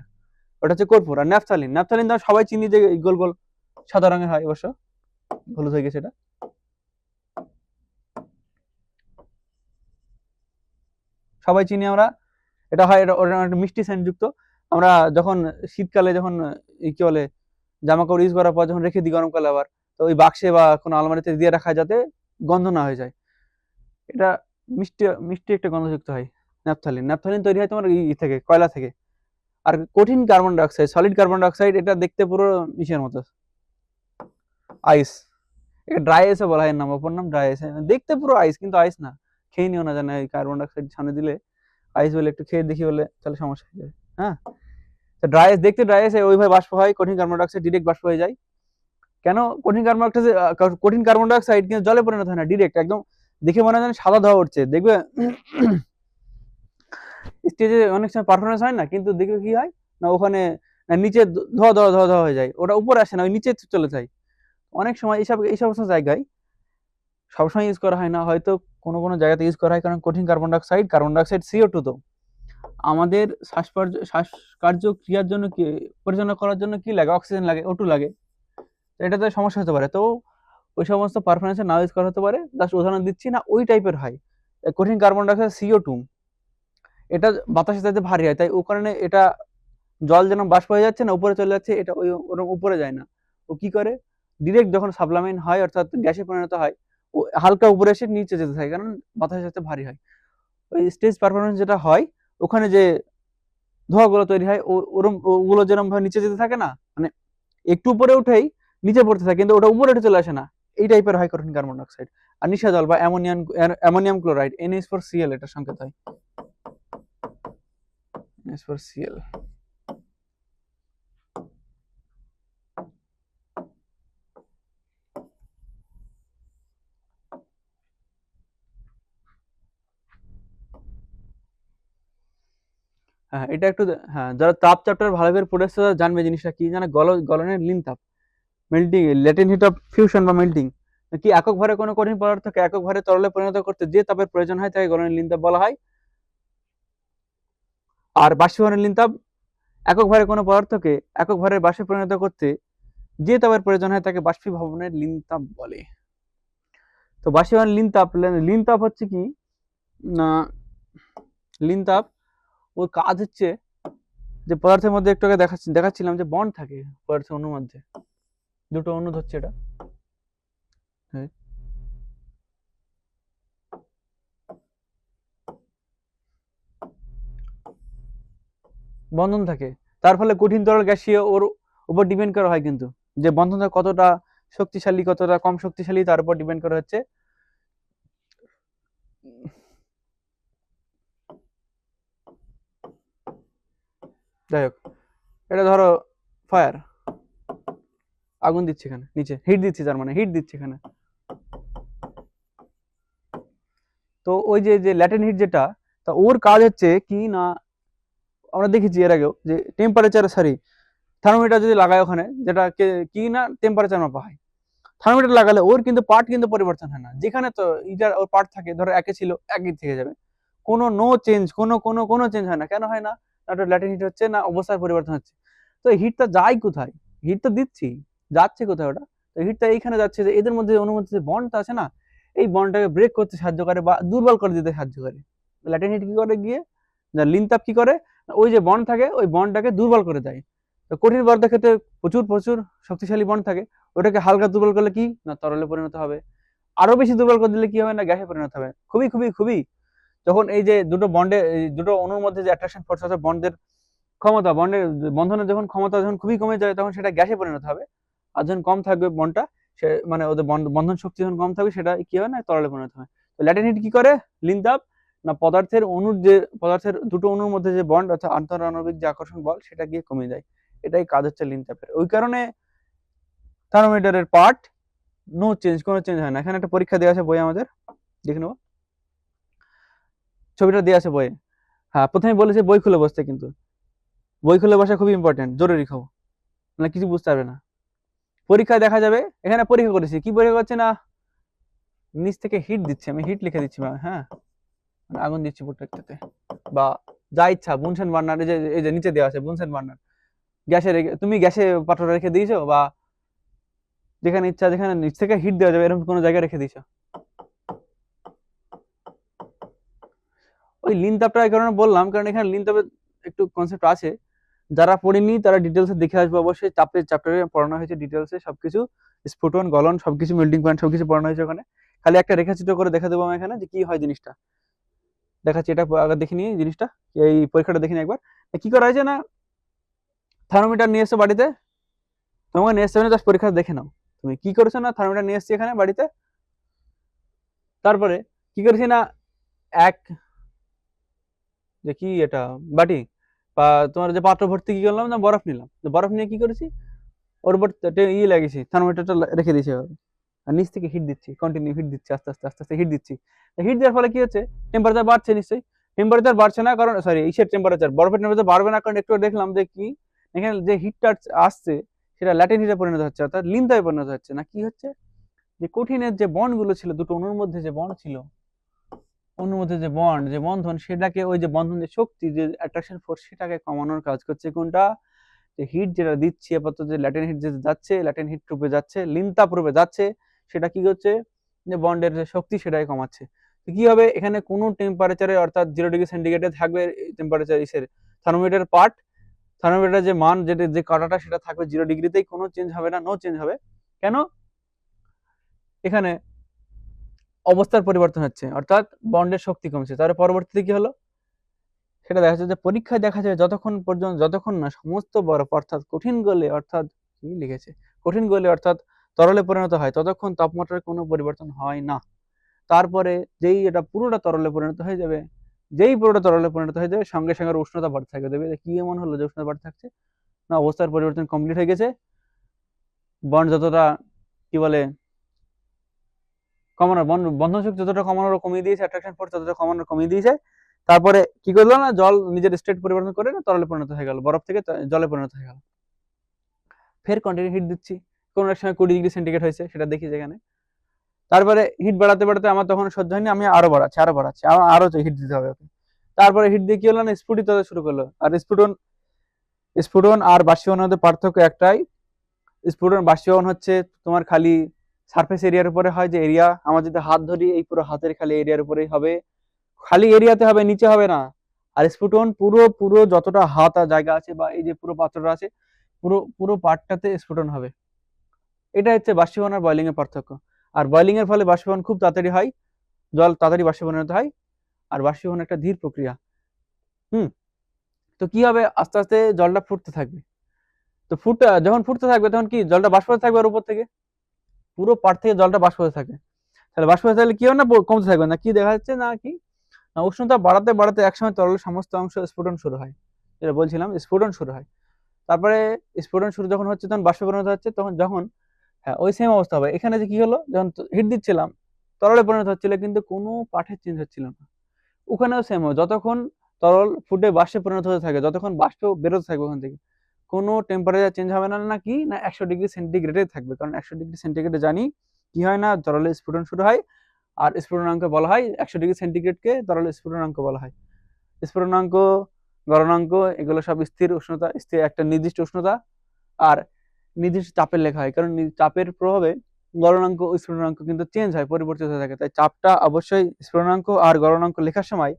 ওটা হচ্ছে কর্পূর। আর ন্যাপথালিন, ন্যাপথালিন তো সবাই চিনি, যে গোল গোল সাদা রঙের হয়, অবশ্য হলুদ হয়ে গেছে এটা, সবাই চিনি আমরা। এটা হয়, এটা একটা মিষ্টি সেন্ট যুক্ত। আমরা যখন শীতকালে যখন কি বলে জামা কাপড় ইউজ করার পর যখন রেখে দিই গরমকালে, আবার তো ওই বাক্সে বা কোনো আলমারিতে দিয়ে রাখা, যাতে গন্ধ না হয়ে যায়। এটা মিষ্টি মিষ্টি একটা গন্ধযুক্ত হয়। ন্যাপথালিন, ন্যাপথালিন তৈরি হয় তোমার থেকে, কয়লা থেকে। আর কঠিন carbon dioxide, solid carbon dioxide, এটা দেখতে পুরো ইসের মতো, আইস। এটা ড্রাই আইসও বলা হয়, নাম, অপর নাম ড্রাই আইস। দেখতে পুরো আইস, কিন্তু আইস না, খেয়ে নিও না, জানে এই কার্বন ডাইঅক্সাইড সামনে দিলে আইস বলে একটু খেয়ে দেখি বলে, তাহলে সমস্যা হয়ে যাবে। হ্যাঁ, তো ড্রাই আইস দেখতে ড্রাই আইস, ওইভাবে বাষ্প হয়, কঠিন কার্বন ডাইঅক্সাইড ডিরেক্ট বাষ্প হয়ে যায়। কেন কঠিন কার্বন ডাইঅক্সাইড কিন্তু জলে পরিণত হয় না, ডিরেক্ট একদম দেখে মনে হয় সাদা ধোয়া উঠছে, দেখবে স্টেজে অনেক সময় পারফরমেন্স হয় না, কিন্তু দেখবে কি হয় না, ওখানে নিচে ধোয়া ধোয়া ধোয়া ধোয়া হয়ে যায়, ওটা উপরে আসে না, ওই নিচে চলে যায়। অনেক সময় এই সমস্ত জায়গায় সবসময় ইউজ করা হয় না, হয়তো কোনো কোনো জায়গাতে ইউজ করা হয়, কারণ কঠিন কার্বন ডাইঅক্সাইড CO2, তো আমাদের শ্বাসকার্য ক্রিয়ার জন্য, কি পরিচালনা করার জন্য কি লাগে, অক্সিজেন লাগে, O2 লাগে। এটাতে সমস্যা হতে পারে, তো ওই সমস্ত পারফরমেন্সে না ইউজ করা হতে পারে। জাস্ট উদাহরণ দিচ্ছি না, ওই টাইপের হয়। কঠিন কার্বন ডাইঅক্সাইড CO2, এটা বাতাসের সাথে ভারী হয়, তাই ও কারণে এটা জল যেন বাষ্প হয়ে যাচ্ছে না, উপরে চলে যাচ্ছে, এটা ওই ওরকম উপরে যায় না। ও কি করে, ডিরেক্ট যখন সাবলামাইন হয়, অর্থাৎ গ্যাসে পরিণত হয়, ও হালকা উপরে এসে নিচে যেতে থাকে, কারণ বাতাসের সাথে ভারী হয়। ওই স্টেজ পারফরমেন্স যেটা হয়, ওখানে যে ধোঁয়াগুলো তৈরি হয়, ওরম ওগুলো যেরকম ভাবে নিচে যেতে থাকে না, মানে একটু উপরে উঠেই নিচে পড়তে থাকে, কিন্তু ওটা উপরে উঠে চলে আসে না। এই টাইপের হয় কঠিন কার্বন ডাইঅক্সাইড। আর নিশা জল বা অ্যামোনিয়াম ক্লোরাইড, NH4Cl এটা সংকেত হয়, NH4Cl। হ্যাঁ, এটা একটু হ্যাঁ, যারা তাপ চ্যাপ্টার ভালো করে পড়েছে তারা জানবে জিনিসটা কি, জানে গলনের লিন তাপ, melting, latent heat of fusion বা মেল্টিং, কি একক ভারে কোনো কঠিন পদার্থকে একক ভারে তরলে পরিণত করতে যে তাপের প্রয়োজন হয় তাকে গলনের লিন তাপ বলা হয়। আর বাষ্পীভবনের লিন তাপ একক ভারে কোনো পদার্থকে একক ভারে বাষ্পে পরিণত করতে যে তাপের প্রয়োজন হয় তাকে বাষ্পীভবনের লিন তাপ বলে। তো বাষ্পীভবনের লিন তাপ হচ্ছে কি না, লিন তাপ ওর কাজ হচ্ছে যে পদার্থের মধ্যে একটু আগে দেখাচ্ছিলাম যে বন্ড থাকে পদার্থের অণুর মধ্যে, দুটো অণু ধরছে এটা, হ্যাঁ, বন্ধন থাকে, তার ফলে কঠিন তরল গ্যাসীয় ওর উপর ডিপেন্ড করা হয়, কিন্তু যে বন্ধনটা কতটা শক্তিশালী কতটা কম শক্তিশালী তার উপর ডিপেন্ড করা হচ্ছে। যাই হোক, এটা ধরো ফায়ার, আগুন দিচ্ছে এখানে নিচে, হিট দিচ্ছে, তার মানে হিট দিচ্ছে এখানে। তো ওই যে ল্যাটেন্ট হিট যেটা, তা ওর কাজ হচ্ছে কি না, আমরা দেখেছি এর আগেও যে টেম্পারেচার, সরি, থার্মোমিটার যদি লাগায় ওখানে, যেটা কি না টেম্পারেচার মাপা হয়, থার্মোমিটার লাগালে ওর কিন্তু পার্ট কিন্তু পরিবর্তন হয় না, যেখানে তো ইটার ওর পার্ট থাকে, ধরো একে ছিল একই থেকে যাবে, কোনো নো চেঞ্জ, কোনো চেঞ্জ হয় না। কেন হয় না? ওটা ল্যাটেন্ট হিট হচ্ছে না, অবস্থার পরিবর্তন হচ্ছে। তো হিটটা যায় কোথায়? হিট তো দিচ্ছি, যাচ্ছে কোথায় ওটা? তো হিটটা এইখানে যাচ্ছে যে এদের মধ্যে অনুমতি যে বন্ডটা আছে না, এই বন্ডটাকে ব্রেক করতে সাহায্য করে বা দুর্বল করে দিতে সাহায্য করে। ল্যাটেন্ট হিট কি করে গিয়ে, লিন তাপ কি করে, ওই যে বন্ড থাকে ওই বন্ডটাকে দুর্বল করে দেয়। তো কঠিন পদার্থের ক্ষেত্রে প্রচুর শক্তিশালী বন্ড থাকে, ওটাকে হালকা দুর্বল করলে কি না তরলে পরিণত হবে, আরো বেশি দুর্বল করে দিলে কি হবে না গ্যাসে পরিণত হবে। খুবই যখন এই যে দুটো বন্ডে, দুটো অণুর মধ্যে যে অ্যাট্রাকশন ফোর্স আছে, বন্ডের ক্ষমতা, বন্ডের বন্ধনের যখন ক্ষমতা যখন খুবই কমে যায় তখন সেটা গ্যাসে পরিণত হবে। আর যখন কম থাকবে বন্ডটা, সে মানে ওদের বন্ধন শক্তি যখন কম থাকবে সেটা কি হয় না তরলে পরিণত হয়। তো ল্যাটেন্ট হিট কি করে, লিন তাপ না পদার্থের দুটো অণুর মধ্যে যে বন্ড অর্থাৎ আন্তঃআণবিক যে আকর্ষণ বল সেটা গিয়ে কমে যায়। এটাই কাজ হচ্ছে লিন তাপের। ওই কারণে থার্মোমিটারের পার্ট নো চেঞ্জ, কোনো চেঞ্জ হয় না। এখানে একটা পরীক্ষা দেওয়া আছে বই, আমাদের দেখে নেবো, ছবিটা দেওয়া আছে বইয়ে। হ্যাঁ, প্রথমে বলেছে বই খুলে বসতে, কিন্তু বই খুলে বসা খুবই ইম্পর্টেন্ট, জরুরি খবর, মানে কিছু বুঝতে পারবে না। পরীক্ষায় দেখা যাবে, এখানে পরীক্ষা করেছি, কি পরীক্ষা করছে না, নিচ থেকে হিট দিচ্ছে, আমি হিট লিখে দিচ্ছি, হ্যাঁ, আগুন দিচ্ছি প্রত্যেকটাতে, বা যা ইচ্ছা, বুনসেন বার্নার, এই যে নিচে দেওয়া আছে বুনসেন বার্নার, গ্যাসে রেখে তুমি গ্যাসে পাত্র রেখে দিয়েছো, বা যেখানে ইচ্ছা যেখানে নিচ থেকে হিট দেওয়া যাবে এরকম কোনো জায়গায় রেখে দিয়েছো। ওই লিন তাপটা এই কারণে বললাম, কারণ এখানে লিন তাপের একটু কনসেপ্ট আছে, যারা পড়েনি তারা ডিটেলসে দেখে আসবে অবশ্যই, চ্যাপ্টারে পড়ানো হয়েছে ডিটেলসে সবকিছু, স্ফুটন গলন সবকিছু, মেল্টিং পয়েন্ট সবকিছু পড়ানো হয়েছে ওখানে। খালি একটা রেখাচিত্র করে দেখা দেবো আমি এখানে যে কি হয় জিনিসটা, দেখাচ্ছি, এটা আগে দেখে নিই জিনিসটা, এই পরীক্ষাটা দেখে নিই একবার। কি করা হয়েছে না, থার্মোমিটার নিয়ে এসছো বাড়িতে, তোমাকে নিয়ে এসছে জাস্ট পরীক্ষা দেখে নাও, তুমি কি করেছো না, থার্মোমিটার নিয়ে এসছি এখানে বাড়িতে, তারপরে কি করেছি না, এক যে কি এটা বাটি বা তোমার যে পাত্র ভর্তি কি করলাম না, বরফ নিলাম, বরফ নিয়ে কি করেছি, ওর উপর ইয়ে লাগিয়েছি, থার্মোমিটারটা রেখে দিয়েছি, আর নিচ থেকে হিট দিচ্ছি, কন্টিনিউ হিট দিচ্ছি, আস্তে হিট দিচ্ছি। হিট দেওয়ার ফলে কি হচ্ছে, টেম্পারেচার বাড়ছে নিশ্চয়ই, টেম্পারেচার বাড়ছে না কারণ, সরি, ইসের টেম্পারেচার, বরফের টেম্পারেচার বাড়বে না কারণ একটু দেখলাম যে কি, এখানে যে হিটটা আসছে সেটা ল্যাটেন্ট হিটে পরিণত হচ্ছে, অর্থাৎ লিন তাপে পরিণত হচ্ছে না, কি হচ্ছে, যে কঠিনের যে বন্ড গুলো ছিল, দুটো অণুর মধ্যে যে বন্ড ছিল, অণুর মধ্যে যে বন্ড যে বন্ধন, সেটাকে ওই যে বন্ধন যে শক্তি যে অ্যাট্রাকশন ফোর্স সেটাকে কমানোর কাজ করছে কোনটা, যে হিট যেটা দিচ্ছি আপাতত, যে ল্যাটেন্ট হিট যেটা যাচ্ছে, ল্যাটেন্ট হিট রূপে যাচ্ছে, লিন তাপ রূপে যাচ্ছে, সেটা কি করছে, যে বন্ডের যে শক্তি সেটাকে কমাচ্ছে। তো কি হবে, এখানে কোনো টেম্পারেচারে অর্থাৎ 0°C থাকবে টেম্পারেচার, ইসের থার্মোমিটার পার্ট, থার্মোমিটার যে মান যেটা যে কাঁটাটা সেটা থাকবে 0°তেই, কোনো চেঞ্জ হবে না, নো চেঞ্জ হবে। কেন, এখানে অবস্থার পরিবর্তন হচ্ছে, অর্থাৎ বন্ডের শক্তি কমছে। তার পরবর্তীতে কি হলো, সেটা দেখা যাচ্ছে যে পরীক্ষায় দেখা যায় যতক্ষণ না সমস্ত বরফ অর্থাৎ কঠিন গলে, অর্থাৎ কি লিখেছে, কঠিন গলে অর্থাৎ তরলে পরিণত হয় ততক্ষণ তাপমাত্রার কোনো পরিবর্তন হয় না। তারপরে যেই এটা পুরোটা তরলে পরিণত হয়ে যাবে, যেই পুরোটা তরলে পরিণত হয়ে যাবে সঙ্গে সঙ্গে উষ্ণতা বাড়তে থাকবে। দেখবে কি এমন হলো যে উষ্ণতা বাড়তে থাকছে, না অবস্থার পরিবর্তন কমপ্লিট হয়ে গেছে। বন্ড যতটা কি বলে কমানোর, বন্ধন শক্তি যতটা কমানোর কমিয়ে দিয়েছে, অ্যাট্রাকশন ফোর্স ততটা কমানোর কমিয়ে দিয়েছে। তারপরে কি করলো না, জল নিজের স্টেট পরিবর্তন করে তরলে পরিণত হয়ে গেল, বরফ থেকে জলে পরিণত হয়ে গেল। ফের কন্টিনিউ হিট দিচ্ছি, কোনো এক সময় 20 ডিগ্রি সেন্টিগ্রেড হয়েছে সেটা দেখি যেখানে। তারপরে হিট বাড়াতে বাড়াতে আমার তখন সহ্য হয়নি, আমি আরো বাড়াচ্ছি আরো হিট দিতে হবে ওকে। তারপরে হিট দিয়ে কি হলো না, স্ফুটিত হতে শুরু করলো। আর স্ফুটন আর বাষ্পীভবনের মধ্যে পার্থক্য একটাই, স্ফুটন বাষ্পীভবন হচ্ছে তোমার খালি সারফেস এরিয়ার উপরে হয়, যে এরিয়া আমার যদি হাত ধরি এই পুরো হাতের খালি এরিয়ার উপরেই হবে, খালি এরিয়াতে হবে, নিচে হবে না। আর স্ফুটন পুরো পুরো যতটা হাত আর জায়গা আছে বা এই যে পুরো পাত্রটা আছে পুরো পুরো পার্টটাতে স্ফুটন হবে। এটা হচ্ছে বাষ্পীভবন আর বয়লিং এর পার্থক্য। আর বয়লিং এর ফলে বাষ্পীভবন খুব তাড়াতাড়ি হয়, জল তাড়াতাড়ি বাষ্পীভবন হয়, আর বাষ্পীভবন একটা ধীর প্রক্রিয়া। তো কি হবে, আস্তে আস্তে জলটা ফুটতে থাকবে। তো যখন ফুটতে থাকবে তখন কি জলটা বাষ্প হতে থাকবে, ওর উপর থেকে পুরো পাট থেকে জলটা বাষ্প হতে থাকে। তাহলে বাষ্প হতে থাকলে কি হবে না, কমতে থাকবে না, কি দেখা যাচ্ছে না কি না, উষ্ণতা বাড়াতে বাড়াতে একসময় তরলের সমস্ত অংশ স্ফুটন শুরু হয়, যেটা বলছিলাম স্ফুটন শুরু হয়। তারপরে স্ফুটন শুরু যখন হচ্ছে তখন বাষ্পে পরিণত হচ্ছে, তখন যখন হ্যাঁ ওই সেম অবস্থা হবে। এখানে যে কি হলো, যখন হিট দিচ্ছিলাম তরলে পরিণত হচ্ছিল কিন্তু কোনো পাঠের চেঞ্জ হচ্ছিল না, ওখানেও সেম হবে। যতক্ষণ তরল ফুটে বাষ্পে পরিণত হতে থাকে, যতক্ষণ বাষ্প বেরোতে থাকবে ওখান থেকে, কোনো টেম্পারেচার চেঞ্জ হবে না, না কি না 100 ডিগ্রি সেন্টিগ্রেডে থাকবে। কারণ 100 ডিগ্রি সেন্টিগ্রেডে জানি কি হয় না, তরলে স্ফুটন শুরু হয়, আর স্ফুটনাঙ্ক বলা হয় 100 ডিগ্রি সেন্টিগ্রেডকে তরলে স্ফুটনাঙ্ক বলা হয়। স্ফুটনাঙ্ক, গলনাঙ্ক এগুলো সব স্থির উষ্ণতা, স্থির একটা নির্দিষ্ট উষ্ণতা আর নির্দিষ্ট চাপের লেখা হয়, কারণ চাপের প্রভাবে গলনাঙ্ক ও স্ফুটনাঙ্ক কিন্তু চেঞ্জ হয়, পরিবর্তিত হয়ে থাকে। তাই চাপটা অবশ্যই স্ফুটনাঙ্ক আর গলনাঙ্ক লেখার সময়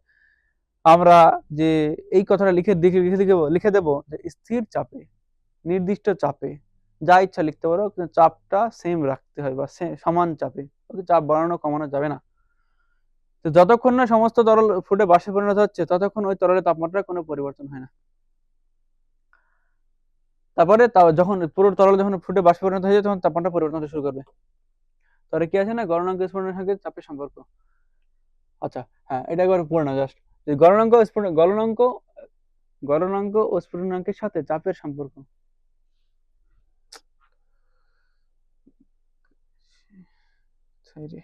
আমরা যে এই কথাটা লিখে দেব যে স্থির চাপে, নির্দিষ্ট চাপে, যা ইচ্ছা লিখতে পারো, কিন্তু চাপটা সেম রাখতে হয় বা সমান চাপে, ওকে চাপ বাড়ানো কমানো যাবে না। তো যতক্ষণ না সমস্ত তরল ফুটে বাষ্পে পরিণত হচ্ছে ততক্ষণ ওই তরলের তাপমাত্রার কোনো পরিবর্তন হয় না। তারপরে যখন পুরো তরল যখন ফুটে বাষ্পে পরিণত হয়ে যায় তখন তাপমাত্রা পরিবর্তন হতে শুরু করবে। তাহলে কি আছে না, গলনাঙ্ক স্ফুটনের সঙ্গে চাপের সম্পর্ক। আচ্ছা, হ্যাঁ এটা একবার পড়ে না জাস্ট, যে গলনাঙ্ক ও স্ফুটনাঙ্কের সাথে চাপের সম্পর্ক। সরি,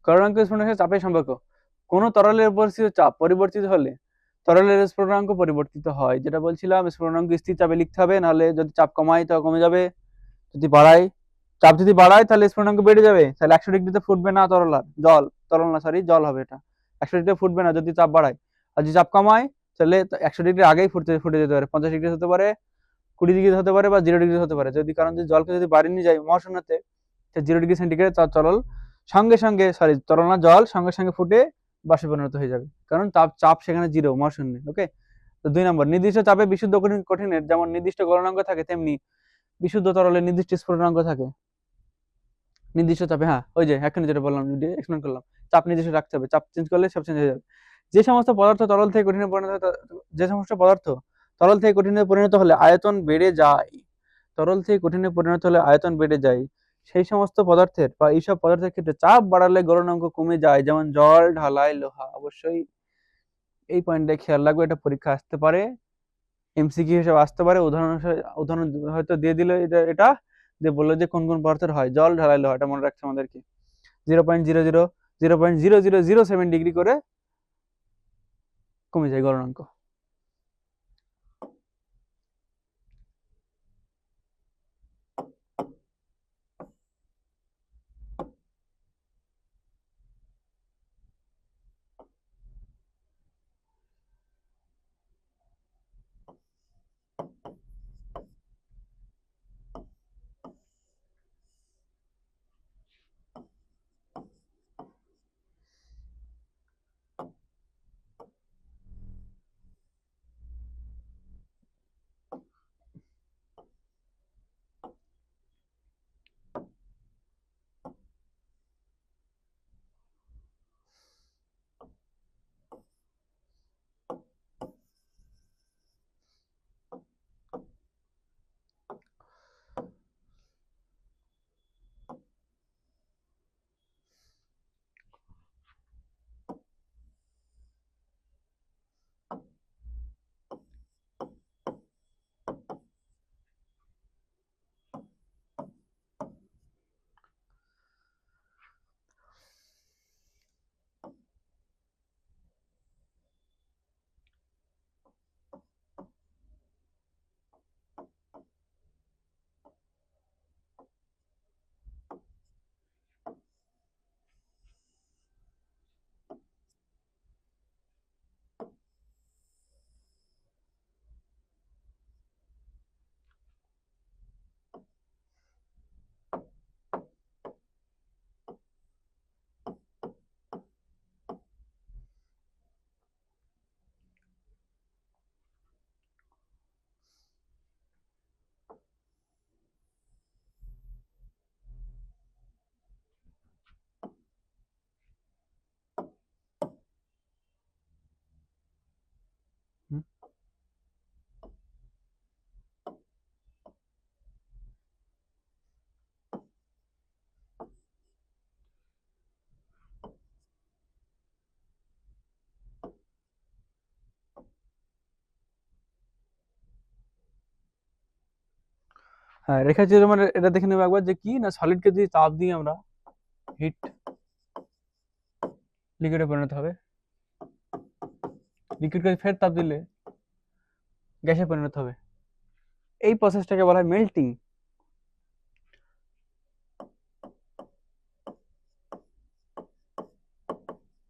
গলনাঙ্ক স্ফুটনাঙ্কের সাথে চাপের সম্পর্ক। কোন তরলের উপস্থিত চাপ পরিবর্তিত হলে তরলের স্ফুটনাঙ্ক পরিবর্তিত হয়। যেটা বলছিলাম, স্ফুটনাঙ্ক স্থির চাপে লিখতে হবে, নাহলে যদি চাপ কমাই তাহলে কমে যাবে, যদি বাড়াই, চাপ যদি বাড়ায় তাহলে স্ফুটনাঙ্ক বেড়ে যাবে। তাহলে 100 ডিগ্রিতে ফুটবে না তরল, আর জল, তরল না সরি জল হবে এটা। 100 ডিগ্রিতে ফুটবে না যদি চাপ বাড়ায়, আর যদি চাপ কমায় তাহলে 100 ডিগ্রি আগেই ফুটে যেতে পারে, 50 ডিগ্রি হতে পারে, 20 ডিগ্রি হতে পারে বা 0 ডিগ্রি হতে পারে। যদি কারণ যদি জলকে যদি বাড়িয়ে নিয়ে যায় মহাশূন্যতে, 0 ডিগ্রি সেন্টিগ্রেড তরল সঙ্গে সঙ্গে সরি তরল না জল সঙ্গে সঙ্গে ফুটে বাষ্পে পরিণত হয়ে যাবে, কারণ চাপ সেখানে জিরো মহাশূন্যে। ওকে, তো 2 নম্বর, নির্দিষ্ট চাপে বিশুদ্ধ কঠিনের যেমন নির্দিষ্ট গলনাঙ্ক থাকে, তেমনি বিশুদ্ধ তরলের নির্দিষ্ট স্ফুটনাঙ্ক থাকে। নির্দিষ্ট চাপে, হ্যাঁ ওই যে এখন যেটা বললাম, এক্সপ্লেন করলাম, চাপ নির্দিষ্ট রাখতে হবে, চাপ চেঞ্জ করলে সব চেঞ্জ হয়ে যাবে। যে সমস্ত পদার্থ তরল থেকে কঠিনে পরিণত হয়, যে সমস্ত পদার্থ তরল থেকে কঠিনে পরিণত হলে আয়তন বেড়ে যায়, তরল থেকে কঠিনে পরিণত হলে আয়তন বেড়ে যায়, সেই সমস্ত পদার্থের বা এইসব পদার্থের ক্ষেত্রে চাপ বাড়ালে গলনাঙ্ক কমে যায়, যেমন জল, ঢালাই, লোহা। অবশ্যই এই পয়েন্টটা খেয়াল রাখবে, এটা পরীক্ষা আসতে পারে, এমসিকিউ হিসেবে আসতে পারে। উদাহরণ হয়তো দিয়ে দিল, এটা যে বললো যে কোন কোন পদার্থের হয়, জল, ঢালাই, লোহা, এটা মনে রাখতে আমাদেরকে। 0.0007 ডিগ্রি করে কমে যায় গলনাঙ্ক। হুম। হ্যাঁ, রেখাচিত্র মানে এটা দেখে নেবো একবার যে কি না সলিডকে যদি চাপ দিই আমরা হিট লিকুইডে পরিণত হবে, লিকুইডকে ফের তাপ দিলে গ্যাসে পরিণত হবে। এই প্রসেসটাকে বলা হয় মেল্টিং।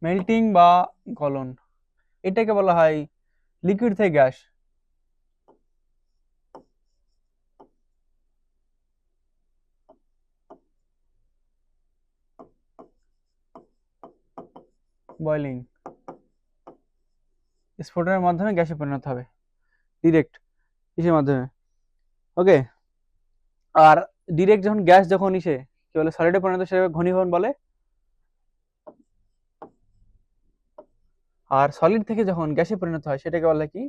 মেল্টিং বা গলন, এটাকে বলা হয় লিকুইড থেকে গ্যাস। বয়লিং, স্ফোটনের মাধ্যমে গ্যাসে পরিণত হবে ডিরেক্ট কিসের মাধ্যমে, ওকে। আর ডিরেক্ট যখন গ্যাস যখন ইসে কি বলে সলিডে পরিণত সেটাকে ঘনীভবন বলে। আর সলিড থেকে যখন গ্যাসে পরিণত হয় সেটাকে বলে কি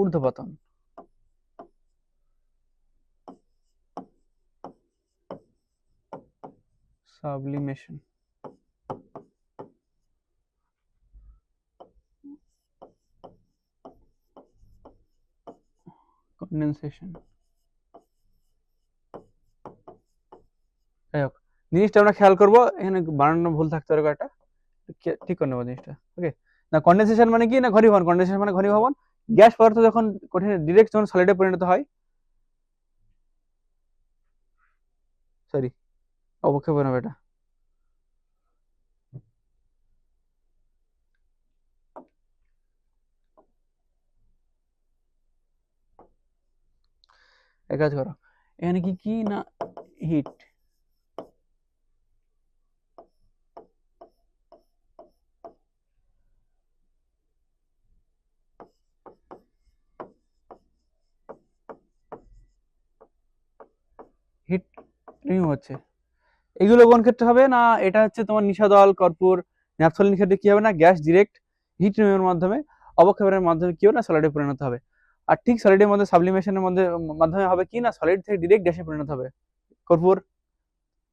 ঊর্ধ্বপতন। সাবলিমেশন। কনডেনসেশন। যাই হোক, জিনিসটা আমরা খেয়াল করবো, এখানে বানানো ভুল থাকতে পারে কয়েকটা, ঠিক করে নেবো জিনিসটা, ওকে। না কনডেনসেশন মানে কি না ঘনীভবন, কনডেনসেশন মানে ঘনীভবন। গ্যাস পদার্থ যখন কঠিন ডিরেক্ট যখন সলিডে পরিণত হয়, সরি অবক্ষেপণ হবে এটা। এক কাজ করো, এখানে কি কি না হিট, হিট রিমুভ হচ্ছে। এগুলো কোন ক্ষেত্রে হবে না, এটা হচ্ছে তোমার নিশাদল কর্পূর ন্যাপথলিন ক্ষেত্রে কি হবে না গ্যাস ডিরেক্ট হিট রিমুভের মাধ্যমে অবক্ষেপণের মাধ্যমে কি হবে না সলিডে পরিণত হবে। আর ঠিক সলিডের মধ্যে সাবলিমেশনের মধ্যে মাধ্যমে হবে কি না সলিড থেকে ডিরেক্ট গ্যাসে পরিণত হবে। কর্পূর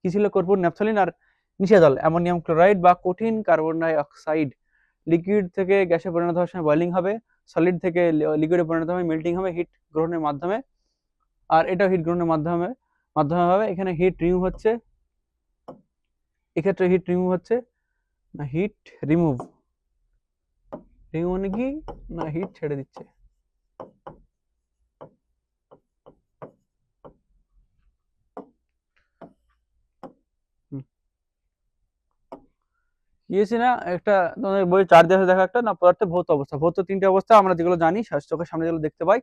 কি ছিল, কর্পূর ন্যাপথলিন আর নিশাদল অ্যামোনিয়াম ক্লোরাইড বা কঠিন কার্বন ডাই অক্সাইড লিকুইড থেকে গ্যাসে পরিণত হওয়ার সময় বয়েলিং হবে, সলিড থেকে লিকুইডে পরিণত হবে মেল্টিং হবে হিট গ্রহণের মাধ্যমে। আর এটাও হিট গ্রহণের মাধ্যমে মাধ্যমে হবে। এখানে হিট রিমুভ হচ্ছে, এক্ষেত্রে হিট রিমুভ হচ্ছে না হিট রিমুভ, রিমুভ মানে কি না হিট ছেড়ে দিচ্ছে। গিয়েছি না একটা তোমাদের বই চার দেশে দেখা একটা না পদার্থের ভৌত অবস্থা, ভৌত তিনটে অবস্থা আমরা যেগুলো জানি চোখের সামনে যেগুলো দেখতে পাই,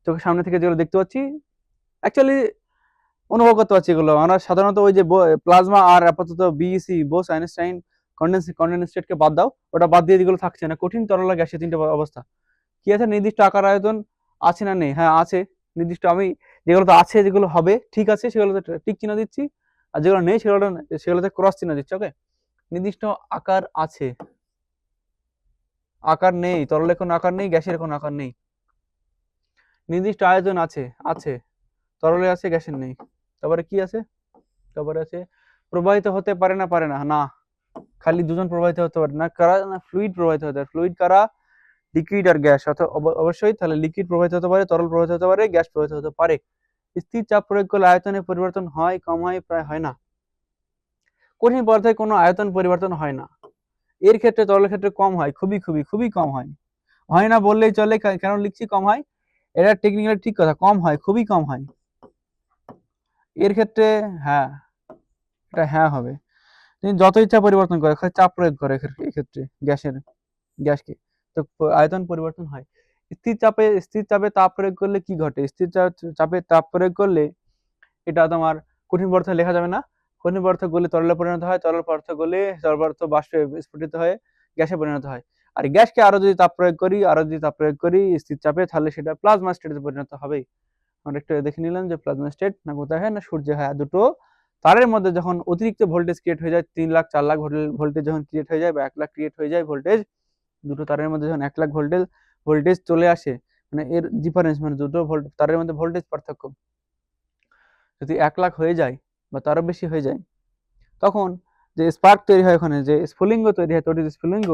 চোখের সামনে থেকে যেগুলো দেখতে পাচ্ছি অ্যাকচুয়ালি অনুভব করতে পারছি এগুলো আমরা সাধারণত ওই যে প্লাজমা আর আপাতত বিইসি বোস আইনস্টাইন কন্ডেন্সেটকে বাদ দাও, ওটা বাদ দিয়ে যেগুলো থাকছে না কঠিন তরল গ্যাসের তিনটে অবস্থা কি আছে, নির্দিষ্ট আকার আয়তন আছে না নেই, হ্যাঁ আছে নির্দিষ্ট। আমি যেগুলো আছে যেগুলো হবে ঠিক আছে সেগুলোতে টিক চিহ্ন দিচ্ছি, আর যেগুলো নেই সেগুলোতে ক্রস চিহ্ন দিচ্ছি, ওকে। নির্দিষ্ট আকার আছে, আকার নেই, তরলের কোনো আকার নেই, গ্যাসের কোনো আকার নেই। নির্দিষ্ট আয়তন আছে, আছে তরলে আছে গ্যাসের নেই। তারপরে কি আছে, তারপরে আছে প্রবাহিত হতে পারে না, পারে না না, খালি দুজন প্রবাহিত হতে পারে না, কারা না ফ্লুইড প্রবাহিত হতে পারে, ফ্লুইড কারা লিকুইড আর গ্যাস, অর্থাৎ অবশ্যই তাহলে লিকুইড প্রবাহিত হতে পারে, তরল প্রবাহিত হতে পারে, গ্যাস প্রবাহিত হতে পারে। স্থির চাপ প্রয়োগ করলে আয়তনে পরিবর্তন হয়, কম হয়, প্রায় হয় না। কঠিন পদার্থে কোনো আয়তন পরিবর্তন হয় না, এর ক্ষেত্রে তরলের ক্ষেত্রে কম হয়, খুবই খুবই খুবই কম হয়, হয় না বললেই চলে, কেন লিখছি কম হয়, এটা টেকনিক্যালি ঠিক কথা, কম হয় খুবই কম হয় এর ক্ষেত্রে। হ্যাঁ এটা হ্যাঁ হবে, তুমি যত ইচ্ছা পরিবর্তন করে চাপ প্রয়োগ করে এক্ষেত্রে গ্যাসকে, তো আয়তন পরিবর্তন হয়। স্থির চাপে তাপ প্রয়োগ করলে কি ঘটে, চাপে তাপ প্রয়োগ করলে এটা তোমার কঠিন পদার্থ লেখা যাবে না, কঠিন পদার্থ গলে তরলে পরিণত হয়, তরল পদার্থ গলে তরল পদার্থ বাষ্পে স্ফুটিত হয়ে গ্যাসে পরিণত হয়। আর গ্যাসকে আরো যদি তাপ প্রয়োগ করি স্থির চাপে, তাহলে সেটা প্লাজমা স্টেটে পরিণত হবে। আমরা একটু দেখে নিলাম যে প্লাজমা স্টেট না কোথায় হয় না সূর্যে হয়। দুটো তারের মধ্যে যখন অতিরিক্ত ভোল্টেজ ক্রিয়েট হয়ে যায়, 3 লাখ 4 লাখ ভোল্টেজ যখন ক্রিয়েট হয়ে যায় বা 1 লাখ ক্রিয়েট হয়ে যায় ভোল্টেজ, দুটো তারের মধ্যে যখন 1 লাখ ভোল্টেজ ভোল্টেজ চলে আসে, মানে এর ডিফারেন্স, মানে দুটো তারের মধ্যে ভোল্টেজ পার্থক্য যদি 1 লাখ হয়ে যায় বা তারও বেশি হয়ে যায়, তখন যে স্পার্ক তৈরি হয়, ওখানে যে স্ফুলিঙ্গ তৈরি হয়, তড়িৎ স্ফুলিঙ্গ,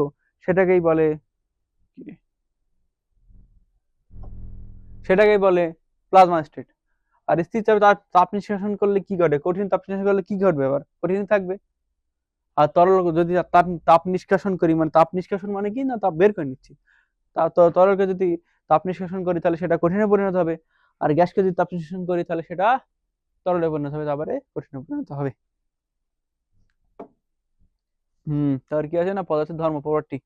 সেটাকেই বলে প্লাজমা স্টেট। আর স্থির চাপে তাপ নিষ্কাশন করলে কি ঘটে, কঠিন তাপ নিষ্কাশন করলে কি ঘটবে, আবার কঠিন থাকবে। আর তরল যদি তাপ নিষ্কাশন করি, মানে তাপ নিষ্কাশন মানে কি না, তাপ বের করে নিচ্ছি, তরলকে যদি তাপ নিষ্কাশন করি তাহলে সেটা কঠিনে পরিণত হবে, আর গ্যাসকে যদি তাপ নিষ্কাশন করি তাহলে সেটা তরলে পরিণত হবে, তারপরে কঠিনে পরিণত হবে। তারপর কি আছে না, পদার্থের ধর্ম, প্রপার্টি।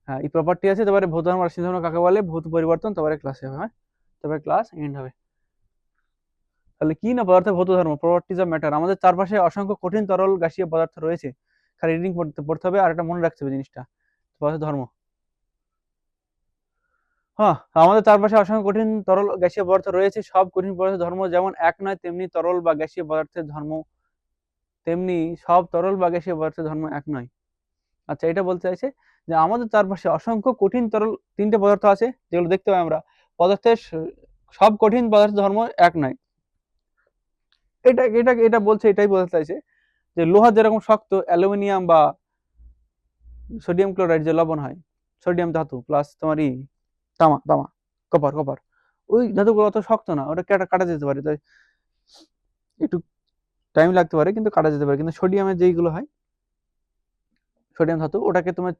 হ্যাঁ, এই প্রপার্টি আছে। তারপরে ভৌত ধর্ম, রাশি ধর্ম কাকে বলে, ভৌত পরিবর্তন, তারপরে ক্লাসে হবে। হ্যাঁ, তারপরে ক্লাস এন্ড হবে। তাহলে কি না, পদার্থের ভৌত ধর্ম, প্রপার্টিজ অফ ম্যাটার। আমাদের চারপাশে অসংখ্য কঠিন, তরল, গ্যাসীয় পদার্থ রয়েছে। খালি রিডিং পড়তে হবে, আর একটা মনে রাখতে হবে জিনিসটা, পদার্থের ধর্ম। হ্যাঁ, আমাদের চারপাশে অসংখ্য কঠিন, তরল, গ্যাসীয় পদার্থ রয়েছে। সব কঠিন পদার্থের ধর্ম যেমন এক নয়, তেমনি তরল বা গ্যাসীয় পদার্থের ধর্ম, তেমনি সব তরল বা গ্যাসীয় পদার্থের ধর্ম এক নয়। আচ্ছা, এটা বলতে চাইছে যে আমাদের চারপাশে অসংখ্য কঠিন, তরল, তিনটে পদার্থ আছে যেগুলো দেখতে পাই আমরা। পদার্থের সব কঠিন পদার্থের ধর্ম এক নয়। এটা এটা এটা বলছে, এটাই বলতে চাইছে যে লোহা যেরকম শক্ত, অ্যালুমিনিয়াম বা সোডিয়াম ক্লোরাইড যে লবণ হয়, সোডিয়াম ধাতু প্লাস তোমার তামা তামা কপার কপার, ওই ধাতুগুলো অত শক্ত না, ওটা কাটা যেতে পারে, তাই একটু টাইম লাগতে পারে, কিন্তু কাটা যেতে পারে। কিন্তু সোডিয়ামের যেইগুলো হয়, সোডিয়াম ধাতু, ওটাকে তোমার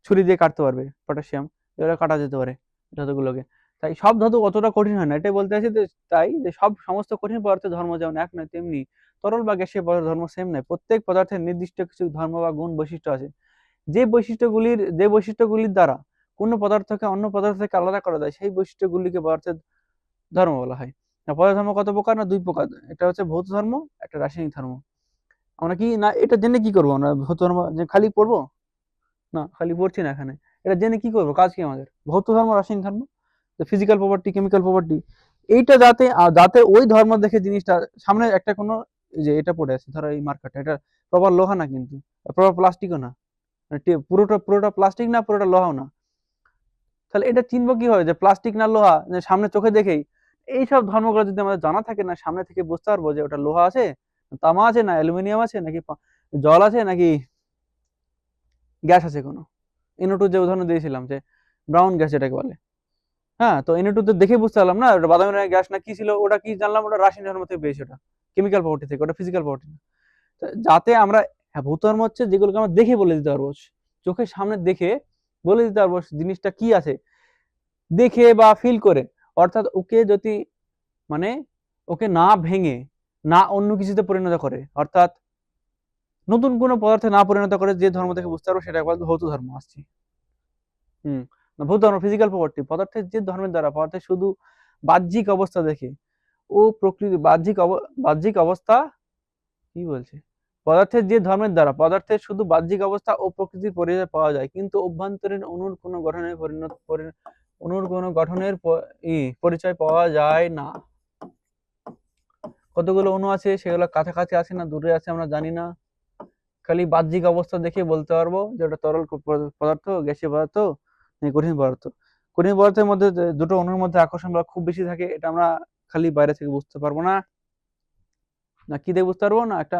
ছুরি দিয়ে কাটতে পারবে। পটাশিয়াম, এগুলো কাটা যেতে পারে ধাতুগুলোকে। তাই সব ধাতু অতটা কঠিন হয় না, এটাই বলতে চাইছি যে তাই যে সমস্ত কঠিন পদার্থের ধর্ম যেমন এক নয়, তেমনি তরল বা গ্যাসীয় পদার্থের ধর্ম সেম নয়। প্রত্যেক পদার্থের নির্দিষ্ট কিছু ধর্ম বা গুণ বৈশিষ্ট্য আছে, যে বৈশিষ্ট্যগুলির দ্বারা কোনো পদার্থকে অন্য পদার্থ থেকে আলাদা করা যায়, সেই বৈশিষ্ট্যগুলিকে পদার্থের ধর্ম বলা হয়। পদার্থ ধর্ম কত প্রকার না, 2 প্রকার। এটা হচ্ছে ভৌত ধর্ম, একটা রাসায়নিক ধর্ম। আমরা কি না এটা জেনে কি করবো, আমরা ভৌত ধর্ম যে খালি পড়বো না, খালি পড়ছি না এখানে, এটা জেনে কি করবো, কাজ কি আমাদের, ভৌত ধর্ম, রাসায়নিক ধর্ম, ফিজিক্যাল প্রপার্টি, কেমিক্যাল প্রপার্টি, এইটা যাতে যাতে ওই ধর্ম দেখে জিনিসটা সামনে একটা কোনো, যে এটা পড়ে আছে ধরো এই মার্কারটা, এটা প্রপার লোহা না, কিন্তু প্রপার প্লাস্টিকও না, পুরোটা প্লাস্টিক না, পুরোটা লোহাও না। তাহলে এটা চিনবো কি হয় যে প্লাস্টিক না লোহা, যে সামনে চোখে দেখেই এইসব ধর্মগুলো যদি আমাদের জানা থাকে না, সামনে থেকে বুঝতে পারবো যে ওটা লোহা আছে, তামা আছে, না অ্যালুমিনিয়াম আছে, নাকি জল আছে, নাকি গ্যাস আছে কোনো। NO2 যে উদাহরণ দিয়েছিলাম, যে ব্রাউন গ্যাস যেটাকে বলে। হ্যাঁ, তো NO2 তো দেখে বুঝতে পারলাম না ওটা বাদামি রঙের গ্যাস না কি ছিল, ওটা কি জানলাম, ওটা রাসায়নিক ধর্ম থেকে পেয়েছি, ওটা কেমিক্যাল প্রপার্টি থেকে, ওটা ফিজিক্যাল প্রপার্টি না। যাতে আমরা, হ্যাঁ, ভূত ধর্ম হচ্ছে যেগুলোকে আমরা দেখে বলে দিতে পারবো, চোখের সামনে দেখে বলে দিতে পারবো জিনিসটা কি আছে, দেখে বা ফিল করে। অর্থাৎ ওকে যদি, মানে ওকে না ভেঙে, না অন্য কিছুতে পরিণত করে, অর্থাৎ নতুন কোনো পদার্থে না পরিণত করে, যে ধর্ম থেকে বুঝতে পারবো সেটা বলতে ভৌত ধর্ম। আসছি ভৌত ধর্ম, ফিজিক্যাল প্রপার্টি, পদার্থের যে ধর্মের দ্বারা পদার্থের শুধু বাহ্যিক অবস্থা দেখে ও প্রকৃতি, বাহ্যিক অবস্থা, কি বলছে, পদার্থের যে ধর্মের দ্বারা পদার্থের শুধু বাহ্যিক অবস্থা ও প্রকৃতির পরিচয় পাওয়া যায়, কিন্তু অভ্যন্তরীণ অণুর কোনো গঠনের পরিচয় পাওয়া যায় না। কতগুলো অণু আছে, সেগুলো কাছাকাছি আছে না দূরে আছে আমরা জানি না, খালি বাহ্যিক অবস্থা দেখে বলতে পারবো যে ওটা তরল পদার্থ, গ্যাসীয় পদার্থ, কঠিন পদার্থ। কঠিন পদার্থের মধ্যে দুটো অণুর মধ্যে আকর্ষণ বল খুব বেশি থাকে, এটা আমরা খালি বাইরে থেকে বুঝতে পারবো না। না কি দিয়ে বুঝতে পারবো না, একটা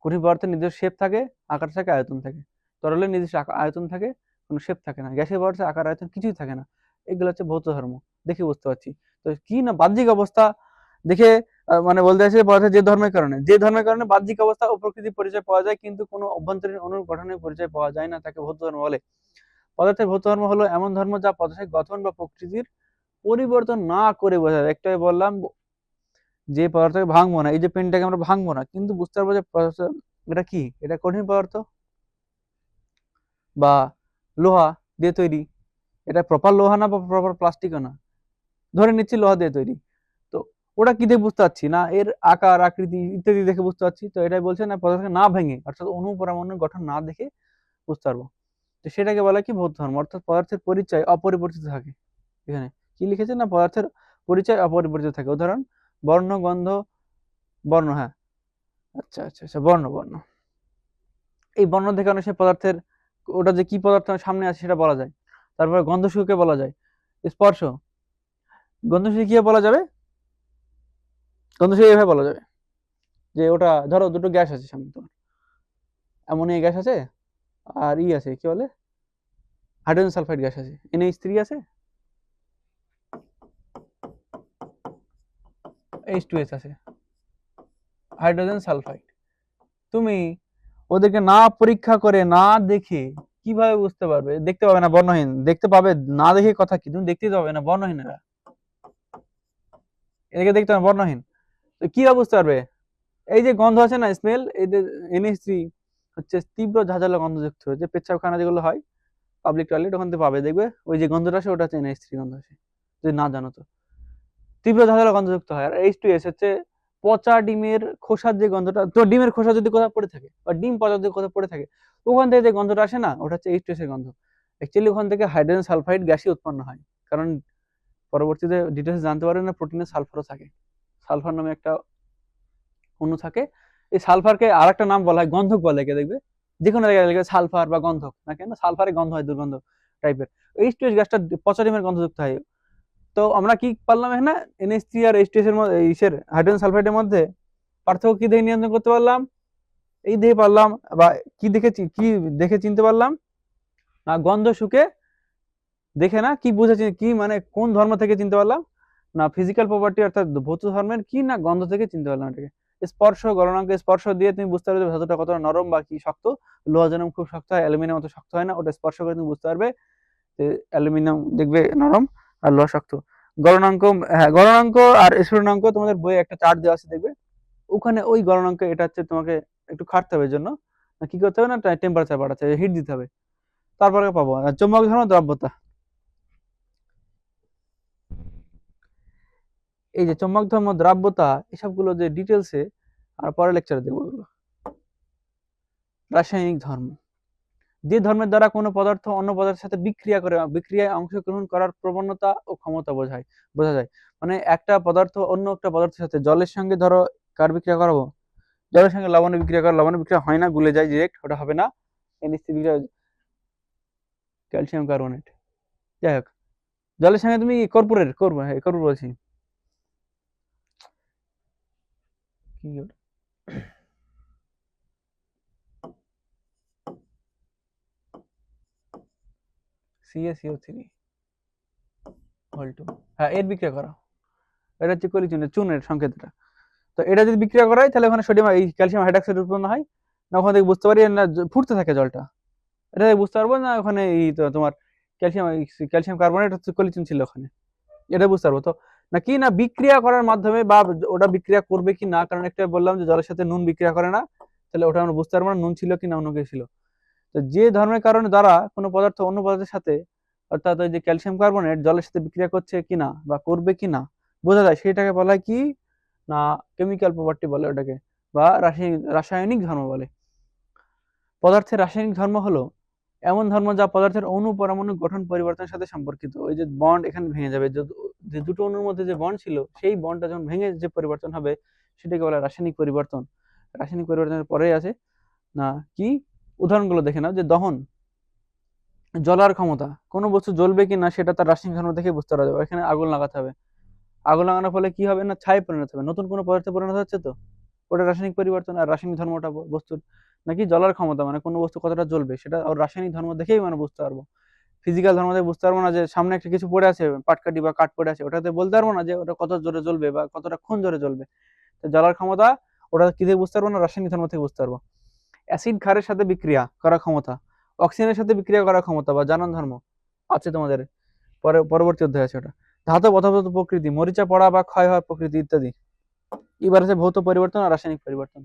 কঠিন পদার্থের নিজস্ব শেপ থাকে, আকার থাকে, আয়তন থাকে। তরলের নিজস্ব আয়তন থাকে, কোনো শেপ থাকে না। গ্যাসীয় পদার্থের আকার, আয়তন কিছুই থাকে না। এগুলো হচ্ছে ভৌত ধর্ম, দেখে বুঝতে পারছি। তো কি না, বাহ্যিক অবস্থা দেখে, মানে বলতে চাইছে পদার্থের যে ধর্মের কারণে বাহ্যিক অবস্থা ও প্রকৃতির পরিচয় পাওয়া যায়, কিন্তু কোনো অভ্যন্তরীণ অণুর গঠনের পরিচয় পাওয়া যায় না, তাকে ভৌত ধর্ম বলে। পদার্থের ভৌত ধর্ম হলো এমন ধর্ম যা পদার্থের গঠন বা প্রকৃতির পরিবর্তন না করে বোঝা যায়। একটাই বললাম, যে পদার্থকে ভাঙবো না, এই যে পেনটাকে আমরা ভাঙবো না, কিন্তু বুঝতে পারবো যে এটা কি, এটা কঠিন পদার্থ বা লোহা দিয়ে তৈরি, এটা প্রপার লোহা না বা প্রপার প্লাস্টিকও না, ধরে নিচ্ছি লোহা দিয়ে তৈরি। তো ওটা কি দিয়ে বুঝতে পারছি না, এর আকার, আকৃতি ইত্যাদি দেখে বুঝতে পারছি। তো এটাই বলছে না, পদার্থকে না ভেঙে, অর্থাৎ অণু পরমাণুর গঠন না দেখে বুঝতে পারবো, তো সেটাকে বলা কি ভৌত ধর্ম। অর্থাৎ পদার্থের পরিচয় অপরিবর্তিত থাকে। এখানে কি লিখেছে না, পদার্থের পরিচয় অপরিবর্তিত থাকে। উদাহরণ, বর্ণ, গন্ধ, বর্ণ, হ্যাঁ, আচ্ছা আচ্ছা আচ্ছা, বর্ণ, এই বর্ণ দেখে অনেক সময় পদার্থের, ওটা যে কি পদার্থ সামনে আছে সেটা বলা যায়। তারপরে গন্ধ সুখকে বলা যায়, স্পর্শ, গন্ধশীল কি বলা যাবে? গন্ধশীল এভাবে বলা যাবে যে ওটা ধরো দুটো গ্যাস আছে সামনে তোমার, অ্যামোনিয়া গ্যাস আছে আর আছে কি বলে হাইড্রোজেন সালফাইড গ্যাস আছে, NH3 আছে, H2S আছে, হাইড্রোজেন সালফাইড। তুমি ওদেরকে না পরীক্ষা করে না দেখে কিভাবে বুঝতে পারবে? দেখতে পাবে না বর্ণহীন, দেখতে পাবে না দেখে কথা কি, তুমি দেখতেই পাবে না বর্ণহীন, এদেরকে দেখতে হবে বর্ণহীন। তো কিভাবে বুঝতে পারবে? এই যে গন্ধ আছে না, স্মেল, এই যে NH3 হচ্ছে তীব্র ঝাঁঝালো গন্ধযুক্ত, যে পেচ্ছাবখানা যেগুলো হয় পাবলিক টয়লেট ওখান থেকে পাবে, দেখবে ওই যে গন্ধটা আসে ওটা হচ্ছে NH3 গন্ধ আসে, যদি না জানো তো। তীব্র ঝাঁঝালো গন্ধযুক্ত হয়। আর H2S হচ্ছে পচা ডিমের খোসার যে গন্ধটা, তো ডিমের খোসা যদি কোথাও পড়ে থাকে বা ডিম পচা যদি কোথাও পড়ে থাকে, ওখান থেকে যে গন্ধটা আসে না, ওটা হচ্ছে H2S এর গন্ধ। অ্যাকচুয়ালি ওখান থেকে হাইড্রোজেন সালফাইড গ্যাসই উৎপন্ন হয়, কারণ পরবর্তীতে ডিটেলস জানতে পারবেন না প্রোটিনে সালফারও থাকে, সালফার নামে একটা অণু থাকে। এই সালফারকে আর একটা নাম বলা হয় গন্ধক বলে, কে দেখবে যে কোনো জায়গায় লিখবে সালফার বা গন্ধক, না কেন সালফারে গন্ধ হয় দুর্গন্ধ টাইপের। H2S গ্যাসটা পচা ডিমের গন্ধযুক্ত হয়। তো আমরা কি পারলাম এখানে NH3 আর H2S এর মধ্যে ইসের হাইড্রোজেন সালফাইডের মধ্যে পার্থক্য কি দেখে নিয়ন্ত্রণ করতে পারলাম? এই দেখে পারলাম, বা কি দেখেছি, কি দেখে চিনতে পারলাম না, গন্ধ শুকে দেখে না, কি বুঝেছি, কি মানে কোন ধর্ম থেকে চিনতে পারলাম না, ফিজিক্যাল প্রপার্টি অর্থাৎ ভৌত ধর্মের কি না, গন্ধ থেকে চিনতে পারলাম এটাকে। স্পর্শ, গলনাঙ্ক স্পর্শ দিয়ে তুমি বুঝতে পারবে ধাতুটা কতটা নরম বা কি শক্ত। লোহা যেরকম খুব শক্ত হয়, অ্যালুমিনিয়াম মতো শক্ত হয় না, ওটা স্পর্শ করে তুমি বুঝতে পারবে যে অ্যালুমিনিয়াম দেখবে নরম আর লোহা শক্ত। গলনাঙ্ক, হ্যাঁ গলনাঙ্ক আর স্ফুটনাঙ্ক তোমাদের বইয়ে একটা চার্ট দেওয়া আছে দেখবে, ওখানে ওই গলনাঙ্ক, এটা হচ্ছে তোমাকে একটু খাটতে হবে, জন্য কি করতে হবে না, টেম্পারেচার বাড়াতে হবে, হিট দিতে হবে, তারপরে পাবো। চৌম্বক ধর্ম, দ্রব্যতা, এই যে চৌম্বক ধর্ম, দ্রাব্যতা, এসবগুলো যে ডিটেলসে আর পরে লেকচারে দেবো এগুলো। রাসায়নিক ধর্ম, যে ধর্মের দ্বারা কোনো পদার্থ অন্য পদার্থের সাথে বিক্রিয়া করে, বিক্রিয়ায় অংশগ্রহণ করার প্রবণতা ও ক্ষমতা বোঝা যায়। মানে একটা পদার্থ অন্য একটা পদার্থের সাথে, জলের সঙ্গে ধরো কার বিক্রিয়া করাবো, জলের সঙ্গে লবণে বিক্রিয়া করা, লবণে বিক্রিয়া হয় না, গুলে যায় ডিরেক্ট, ওটা হবে না। ক্যালসিয়াম কার্বনেট, যাই হোক, জলের সঙ্গে তুমি কর্পূরের কর্পূর, হ্যাঁ কর্পূর বলছি, কি CaCO3 2, হ্যাঁ এর বিক্রিয়া করা, এটা হচ্ছে কলিচুনের চুনের সংকেতটা। তো এটা যদি বিক্রিয়া করা হয় তাহলে ওখানে সোডিয়াম, এই ক্যালসিয়াম হাইড্রক্সাইড উৎপন্ন হয় না, ওখান থেকে বুঝতে পারি না ফুটতে থাকে জলটা, এটা বুঝতে পারবো না ওখানে এই তো তোমার ক্যালসিয়াম, ক্যালসিয়াম কার্বনেট হচ্ছে কলিচুন ছিল ওখানে, এটা বুঝতে পারবো। তো না কি না বিক্রিয়া করার মাধ্যমে, বা ওটা বিক্রিয়া করবে কি না, কারণ একটা বললাম যে জলের সাথে নুন বিক্রিয়া করে না, তাহলে ওটা আমরা বুঝতে পারবো না নুন ছিল কি না অন্য কিছু ছিল। তো যে ধর্মের কারণে দ্বারা কোনো পদার্থ অন্য পদার্থের সাথে, অর্থাৎ ওই যে ক্যালসিয়াম কার্বনেট জলের সাথে বিক্রিয়া করছে কিনা বা করবে কিনা বোঝা যায়, সেটাকে বলা হয় কি না কেমিক্যাল প্রপার্টি বলে ওটাকে, বা রাসায়নিক ধর্ম বলে। পদার্থের রাসায়নিক ধর্ম হলো এমন ধর্ম যা পদার্থের অণু পরমাণু গঠন পরিবর্তনের সাথে সম্পর্কিত। ওই যে বন্ড এখানে ভেঙে যাবে, যে দুটো অণুর মধ্যে যে বন্ড ছিল সেই বন্ডটা যখন ভেঙে যে পরিবর্তন হবে সেটাকে বলে রাসায়নিক পরিবর্তন। রাসায়নিক পরিবর্তনের পরে আছে না কি, উদাহরণগুলো দেখে নাও, যে দহন, জ্বলার ক্ষমতা, কোনো বস্তু জ্বলবে কি না সেটা তার রাসায়নিক ধর্ম দেখে বুঝতে পারা যাবে। এখানে আগুন লাগাতে হবে, আগুন লাগানোর ফলে কি হবে না, ছাই পরিণত হবে, নতুন কোনো পদার্থে পরিণত হচ্ছে, তো ওটা রাসায়নিক পরিবর্তন। আর রাসায়নিক ধর্মটা বস্তুর নাকি জ্বলার ক্ষমতা, মানে কোনো বস্তু কতটা জ্বলবে সেটা ওর রাসায়নিক ধর্ম দেখেই মানে বুঝতে পারবো। ফিজিক্যাল ধর্ম দেখে বুঝতে পারবো না, যে সামনে একটা কিছু পড়ে আছে পাটকাঠি বা কাঠ পড়ে আছে, ওটাতে বলতে পারবো না যে ওটা কত জোরে জ্বলবে বা কতটা ক্ষণ জোরে জ্বলবে। তো জ্বলার ক্ষমতা ওটা কি থেকে বুঝতে পারবো না, রাসায়নিক ধর্ম থেকে বুঝতে পারবো। অ্যাসিড ক্ষারের সাথে বিক্রিয়া করার ক্ষমতা, অক্সিজেনের সাথে বিক্রিয়া করার ক্ষমতা বা জারণ ধর্ম আছে তোমাদের পরবর্তী অধ্যায় আছে ওটা। ধাতব অধাতব প্রকৃতি, মরিচা পড়া বা ক্ষয় হওয়ার প্রকৃতি ইত্যাদি। এবার আছে ভৌত পরিবর্তন আর রাসায়নিক পরিবর্তন।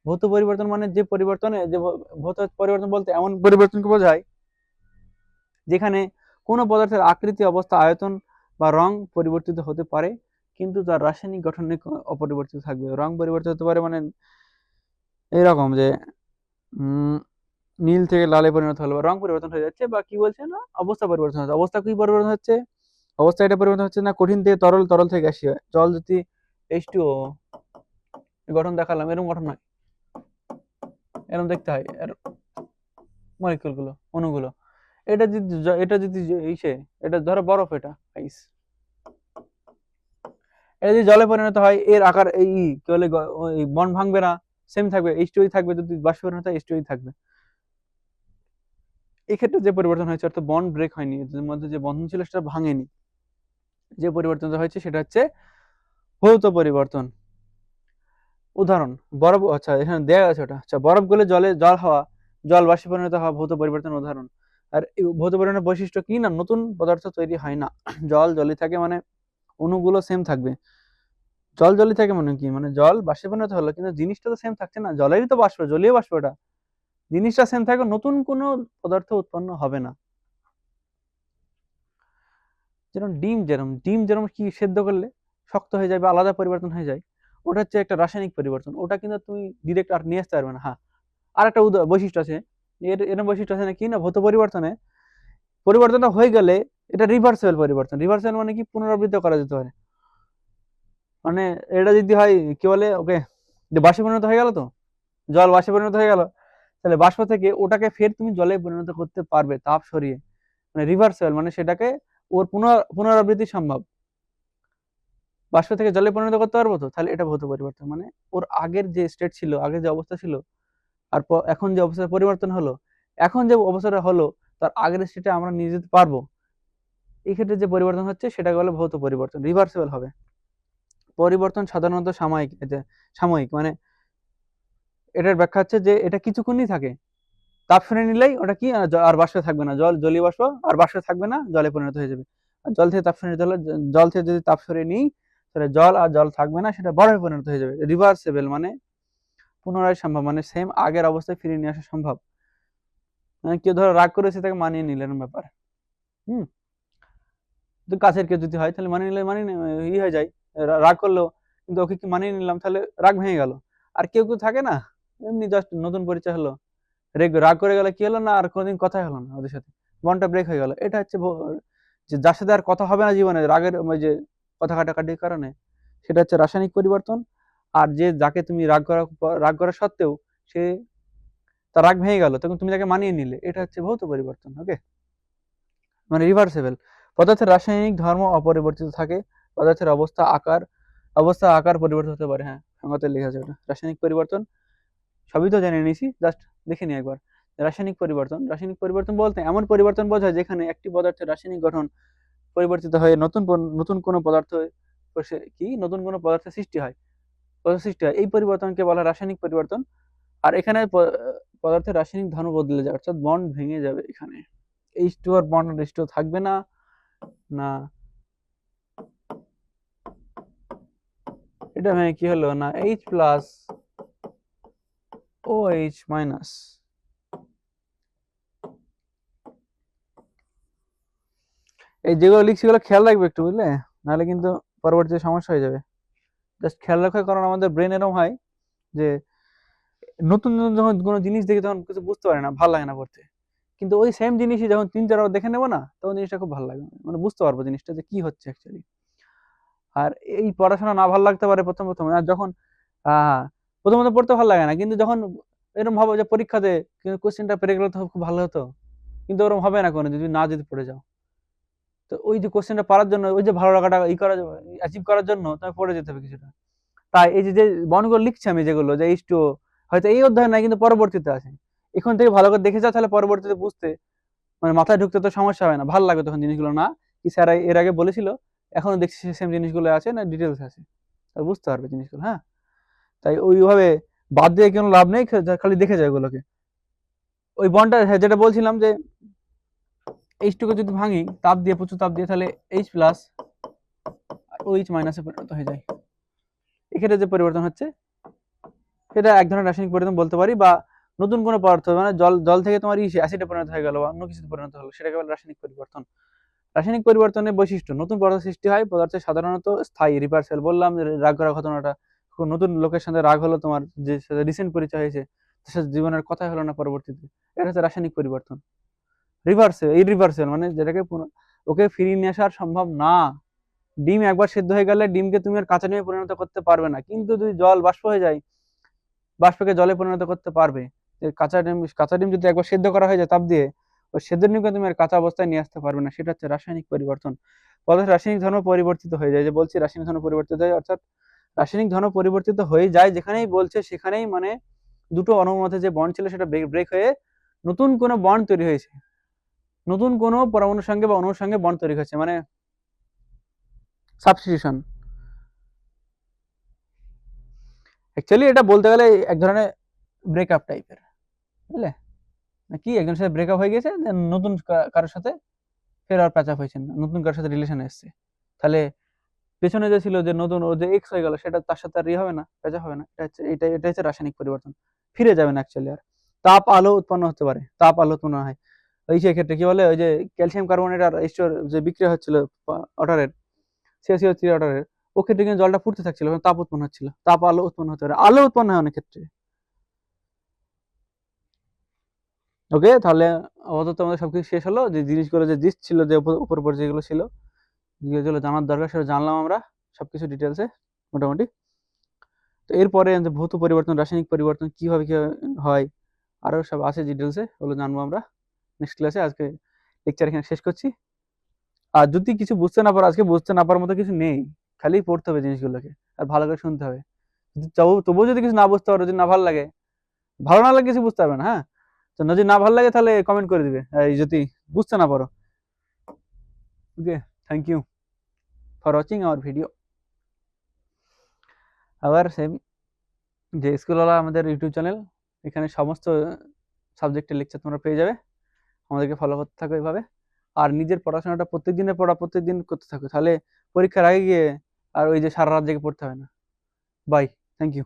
ভৌত পরিবর্তন মানে যে পরিবর্তনে, যে ভৌত পরিবর্তন বলতে এমন পরিবর্তনকে বোঝায় যেখানে কোনো পদার্থের আকৃতি, অবস্থা, আয়তন বা রং পরিবর্তিত হতে পারে কিন্তু তার রাসায়নিক গঠন অপরিবর্তিত থাকবে। রং পরিবর্তিত হতে পারে মানে এইরকম যে নীল থেকে লালে পরিণত হলো, বা রং পরিবর্তন হয়ে যাচ্ছে, বা কি বলছে না অবস্থা পরিবর্তন হচ্ছে। অবস্থা কি পরিবর্তন হচ্ছে? অবস্থা এটা পরিবর্তন হচ্ছে না, কঠিন থেকে তরল, তরল থেকে গ্যাসীয়। জল যদি H2O গঠন দেখালাম, এরকম গঠন হয়, এরকম দেখতে হয় এর মলিকিউল গুলো, অণুগুলো। এটা যদি ইসে, এটা ধরো বরফ, এটা আইস। এটা যদি জলে পরিণত হয় এর আকার এই কি বলে বন্ড ভাঙবে না, সেম থাকবে, H2O থাকবে, যদি বাষ্পে পরিণত হয় H2O থাকবে। এক্ষেত্রে যে পরিবর্তন হয়েছে অর্থাৎ বন্ড ব্রেক হয়নি, এদের মধ্যে যে বন্ধন ছিল সেটা ভাঙেনি, যে পরিবর্তনটা হয়েছে সেটা হচ্ছে ভৌত পরিবর্তন। উদাহরণ বরফ, আচ্ছা এখানে দেয়া আছে ওটা, আচ্ছা বরফ গলে জল হওয়া, জল বাষ্পে পরিণত হওয়া ভৌত পরিবর্তন উদাহরণ। আর এই ভৌত পরিবর্তনের বৈশিষ্ট্য কি না, নতুন পদার্থ তৈরি হয় না, জল জলই থাকে, মানে অণুগুলো সেম থাকবে। জল জলই থাকে মানে কি, মানে জল বাষ্পে পরিণত হলো কিন্তু জিনিসটা তো সেম থাকছে না, জলেরই তো বাষ্প, জলীয় বাষ্প, ওটা জিনিসটা সেম থাকবে, নতুন কোনো পদার্থ উৎপন্ন হবে না। যেরকম ডিম যেরকম কি সেদ্ধ করলে শক্ত হয়ে যায় বা আলাদা পরিবর্তন হয়ে যায়, ওটা হচ্ছে একটা রাসায়নিক পরিবর্তন, ওটা কিন্তু তুমি ডিরেক্ট আর নিয়ে আসতে পারবে না। হ্যাঁ, আর একটা বৈশিষ্ট্য আছে, এরকম বৈশিষ্ট্য আছে না কি না, ভৌত পরিবর্তনে পরিবর্তনটা হয়ে গেলে এটা রিভার্সেবল পরিবর্তন। রিভার্সেবল মানে কি, পুনরাবৃত্ত করা যেতে পারে। মানে এটা যদি হয় কি বলে ওকে, যে বাষ্পে পরিণত হয়ে গেল, তো জল বাষ্পে পরিণত হয়ে গেল, তাহলে বাষ্প থেকে ওটাকে ফের তুমি জলে পরিণত করতে পারবে তাপ সরিয়ে, মানে রিভার্সেবল, মানে সেটাকে ওর পুনরাবৃত্তি সম্ভব, বাষ্প থেকে জলে পরিণত করতে পারবো, তো তাহলে এটা ভৌত পরিবর্তন। মানে ওর আগের যে স্টেট ছিল, আগের যে অবস্থা ছিল, আর এখন যে অবস্থার পরিবর্তন হলো, এখন যে অবস্থাটা হলো তার আগের স্টেটে আমরা নিয়ে যেতে পারবো। এই ক্ষেত্রে যে পরিবর্তন হচ্ছে সেটাকে বলে ভৌত পরিবর্তন, রিভার্সেবল হবে। পরিবর্তন সাধারণত সাময়িক, মানে এটার ব্যাখ্যা হচ্ছে যে এটা কিছুক্ষণই থাকে, তাপ সরে নিলেই ওটা কি আর বাষ্পে থাকবে না, জলীয় বাষ্প আর বাষ্পে থাকবে না, জলে পরিণত হয়ে যাবে। আর জল থেকে তাপ সরে নিতে হলে, জল থেকে যদি তাপ সরে নিই তাহলে জল আর জল থাকবে না, সেটা বরফে পরিণত হয়ে যাবে। রিভার্সেবল মানে পুনরায় সম্ভব, মানে সেম আগের অবস্থায় ফিরিয়ে নিয়ে আসা সম্ভব। মানে কেউ ধরো রাগ করেছে, তাকে মানিয়ে নিলেন ব্যাপার। হুম, তো কাছের কেউ যদি হয় তাহলে মানিয়ে নিলে হয়ে যায়, রাগ করলো কিন্তু ওকে কি মানিয়ে নিলাম, তাহলে রাগ ভেঙে গেল। আর কেউ কেউ থাকে না, এমনি জাস্ট নতুন পরিচয় হলো, রাগ করে গেলে কি হলো না, আর কোনোদিন কথাই হলো না ওদের সাথে, বন্ডটা ব্রেক হয়ে গেল। এটা হচ্ছে যে যার সাথে আর কথা হবে না জীবনে, রাগের ওই যে কথা কাটাকাটির কারণে, সেটা হচ্ছে রাসায়নিক পরিবর্তন। আর যে যাকে তুমি রাগ করা সত্ত্বেও সে তার রাগ ভেঙে গেল, তখন তুমি তাকে মানিয়ে নিলে, এটা হচ্ছে ভৌত পরিবর্তন। ওকে, মানে রিভার্সেবল। পদার্থের রাসায়নিক ধর্ম অপরিবর্তিত থাকে, পদার্থের অবস্থা আকার পরিবর্তন হতে পারে। হ্যাঁ, সংজ্ঞাতে লেখা আছে ওটা, রাসায়নিক পরিবর্তন সবই তো জেনে নিয়েছি, জাস্ট দেখে নি একবার। রাসায়নিক পরিবর্তন বলতে এমন পরিবর্তন বোঝায় যেখানে একটি পদার্থের রাসায়নিক গঠন পরিবর্তিত হয়ে নতুন কোনো পদার্থের সৃষ্টি হয়, এই পরিবর্তনকে বলা রাসায়নিক পরিবর্তন। আর এখানে পদার্থের রাসায়নিক ধর্ম বদলে যায়, অর্থাৎ বন্ড ভেঙে যাবে। এখানে H2 আর বন্ড H2 থাকবে না, না এটা ভেঙে কি হলো না, H প্লাস OH মাইনাস। এই যেগুলো লিখছি এগুলো খেয়াল রাখবে একটু, বুঝলে, নাহলে কিন্তু পরবর্তীতে সমস্যা হয়ে যাবে। জাস্ট খেয়াল রাখার কারণ আমাদের ব্রেন এরকম হয় যে নতুন নতুন যখন কোনো জিনিস দেখি তখন কিছু বুঝতে পারে না, ভালো লাগে না পড়তে, কিন্তু ওই সেম জিনিসই যখন 3-4 বার দেখে নেবো না, তখন জিনিসটা খুব ভালো লাগে, মানে বুঝতে পারবো জিনিসটা যে কি হচ্ছে অ্যাকচুয়ালি। আর এই পড়াশোনা না ভালো লাগতে পারে প্রথম প্রথম, আর যখন প্রথমত পড়তে ভালো লাগে না, কিন্তু যখন এরকম ভাবো যে পরীক্ষাতে কোশ্চেনটা পেরে গেলে তো খুব ভালো হতো, কিন্তু ওরকম হবে না কোনো, যদি পড়ে যাও। তো ওই যে কোশ্চেনটা পারার জন্য, ওই যে ভালো লাগাটা অ্যাচিভ করার জন্য তোমায় পড়ে যেতে হবে কিছুটা। তাই এই যে বর্ণগুলো লিখছি আমি, যেগুলো যে H2O হয়তো এই অধ্যায় নাই কিন্তু পরবর্তীতে আছে, এখন থেকে ভালো করে দেখে যাও, তাহলে পরবর্তীতে বুঝতে, মানে মাথায় ঢুকতে তো সমস্যা হয় না, ভালো লাগবে তখন জিনিসগুলো, না কি স্যার এর আগে বলেছিল, এখনো দেখছি সেম জিনিসগুলো আছে না, ডিটেলস আছে, তাই বুঝতে পারবে জিনিসগুলো। হ্যাঁ, তাই ওইভাবে বাদ দিয়ে কোনো লাভ নেই, খালি দেখে যায় ওগুলোকে। ওই বন্ডটা, হ্যাঁ, যেটা বলছিলাম যে H2 কে যদি ভাঙি প্রচুর তাপ দিয়ে, তাহলে H প্লাস আর OH মাইনাসে পরিণত হয়ে যায়। এক্ষেত্রে যে পরিবর্তন হচ্ছে সেটা এক ধরনের রাসায়নিক পরিবর্তন বলতে পারি, বা নতুন কোনো পদার্থ, মানে জল থেকে তোমার অ্যাসিডে পরিণত হয়ে গেল বা অন্য কিছুতে পরিণত হলো, সেটাকে বলে রাসায়নিক পরিবর্তন। রাসায়নিক পরিবর্তনের বৈশিষ্ট্য, নতুন পদার্থ সৃষ্টি হয়, পদার্থ সাধারণত স্থায়ী, রিভার্সেবল। বললাম যে রাগ করার ঘটনাটা, নতুন লোকের সাথে রাগ হলো তোমার, যে সাথে রিসেন্ট পরিচয় হয়েছে, তার সাথে জীবনের কথাই হলো না পরবর্তীতে, এটা হচ্ছে রাসায়নিক পরিবর্তন। ইরিভার্সেবল মানে যেটাকে ওকে ফিরিয়ে নিয়ে আসা সম্ভব না। ডিম একবার সেদ্ধ হয়ে গেলে ডিমকে তুমি আর কাঁচা ডিমে পরিণত করতে পারবে না, কিন্তু যদি জল বাষ্প হয়ে যায়, বাষ্পকে জলে পরিণত করতে পারবে। কাঁচা ডিম যদি একবার সেদ্ধ করা হয়ে যায় তাপ দিয়ে, ওই সেদ্ধনীকে তুমি আর কাঁচা অবস্থায় নিয়ে আসতে পারবে না, সেটা হচ্ছে রাসায়নিক পরিবর্তন। পদার্থের রাসায়নিক ধর্ম পরিবর্তিত হয়ে যায়, যে বলছি রাসায়নিক ধর্ম পরিবর্তিত হয়, অর্থাৎ রাসায়নিক ধর্ম পরিবর্তিত হয়ে যায় যেখানেই বলছে সেখানেই মানে দুটো অণুর মধ্যে যে বন্ড ছিল সেটা ব্রেক হয়ে নতুন কোনো বন্ড তৈরি হয়েছে, নতুন কোনো পরমাণুর সঙ্গে বা অণুর সঙ্গে বন্ড তৈরি হয়েছে, মানে সাবস্টিটিউশন। অ্যাকচুয়ালি এটা বলতে গেলে এক ধরনের ব্রেকআপ টাইপের, বুঝলে কি, একজনের সাথে ব্রেকআপ হয়ে গেছে, নতুন কারোর সাথে ফের আর প্যাচ আপ হয়েছে, নতুন কারোর সাথে রিলেশনে এসছে, তাহলে পেছনে যে ছিল যে নতুন ওর যে এক্স হয়ে গেল সেটা তার সাথে আর হবে না, প্যাচ আপ হবে না, এটা হচ্ছে রাসায়নিক পরিবর্তন, ফিরে যাবে না অ্যাকচুয়ালি আর। তাপ আলো উৎপন্ন হতে পারে, তাপ আলো উৎপন্ন হয় ওই সেই ক্ষেত্রে কি বলে, ওই যে ক্যালসিয়াম কার্বনেট আর এইচটোর যে বিক্রিয়া হচ্ছিল ওয়াটারের, CaCO3 ওয়াটারের, ও ক্ষেত্রে কিন্তু জলটা ফুটতে থাকছিল, তাপ উৎপন্ন হচ্ছিল, তাপ আলো উৎপন্ন হতে পারে, আলো উৎপন্ন হয় অনেক ক্ষেত্রে। ওকে, তাহলে আপাতত আমাদের সবকিছু শেষ হলো, যে জিনিসগুলো যে জিনিস ছিল, যে উপর উপর যেগুলো ছিল, যেগুলো জানার দরকার সেটা জানলাম আমরা সবকিছু ডিটেলসে মোটামুটি। তো এরপরে ভৌত পরিবর্তন, রাসায়নিক পরিবর্তন কিভাবে কি হয় আরো সব আছে ডিটেলসে, ওগুলো জানবো আমরা নেক্সট ক্লাসে। আজকে লেকচার এখানে শেষ করছি। আর যদি কিছু বুঝতে না পারো, আজকে বুঝতে না পারার মতো কিছু নেই, খালি পড়তে হবে জিনিসগুলোকে আর ভালো করে শুনতে হবে। তবুও যদি কিছু না বুঝতে পারো, যদি না ভালো লাগে, ভালো না লাগে কিছু বুঝতে পারবে না, হ্যাঁ, তো যদি না ভালো লাগে তাহলে কমেন্ট করে দিবে এই যদি বুঝতে না পারো। Okay, thank you for watching our video. আবার সেম যে স্কুলওয়ালা আমাদের ইউটিউব চ্যানেল, এখানে সমস্ত সাবজেক্টের লেকচার তোমরা পেয়ে যাবে, আমাদেরকে ফলো করতে থাকো এইভাবে। আর নিজের পড়াশোনাটা প্রত্যেক দিনের পড়া প্রত্যেক দিন করতে থাকো, তাহলে পরীক্ষার আগে গিয়ে আর ওই যে সারা রাত জেগে পড়তে হয় না। Bye, thank you.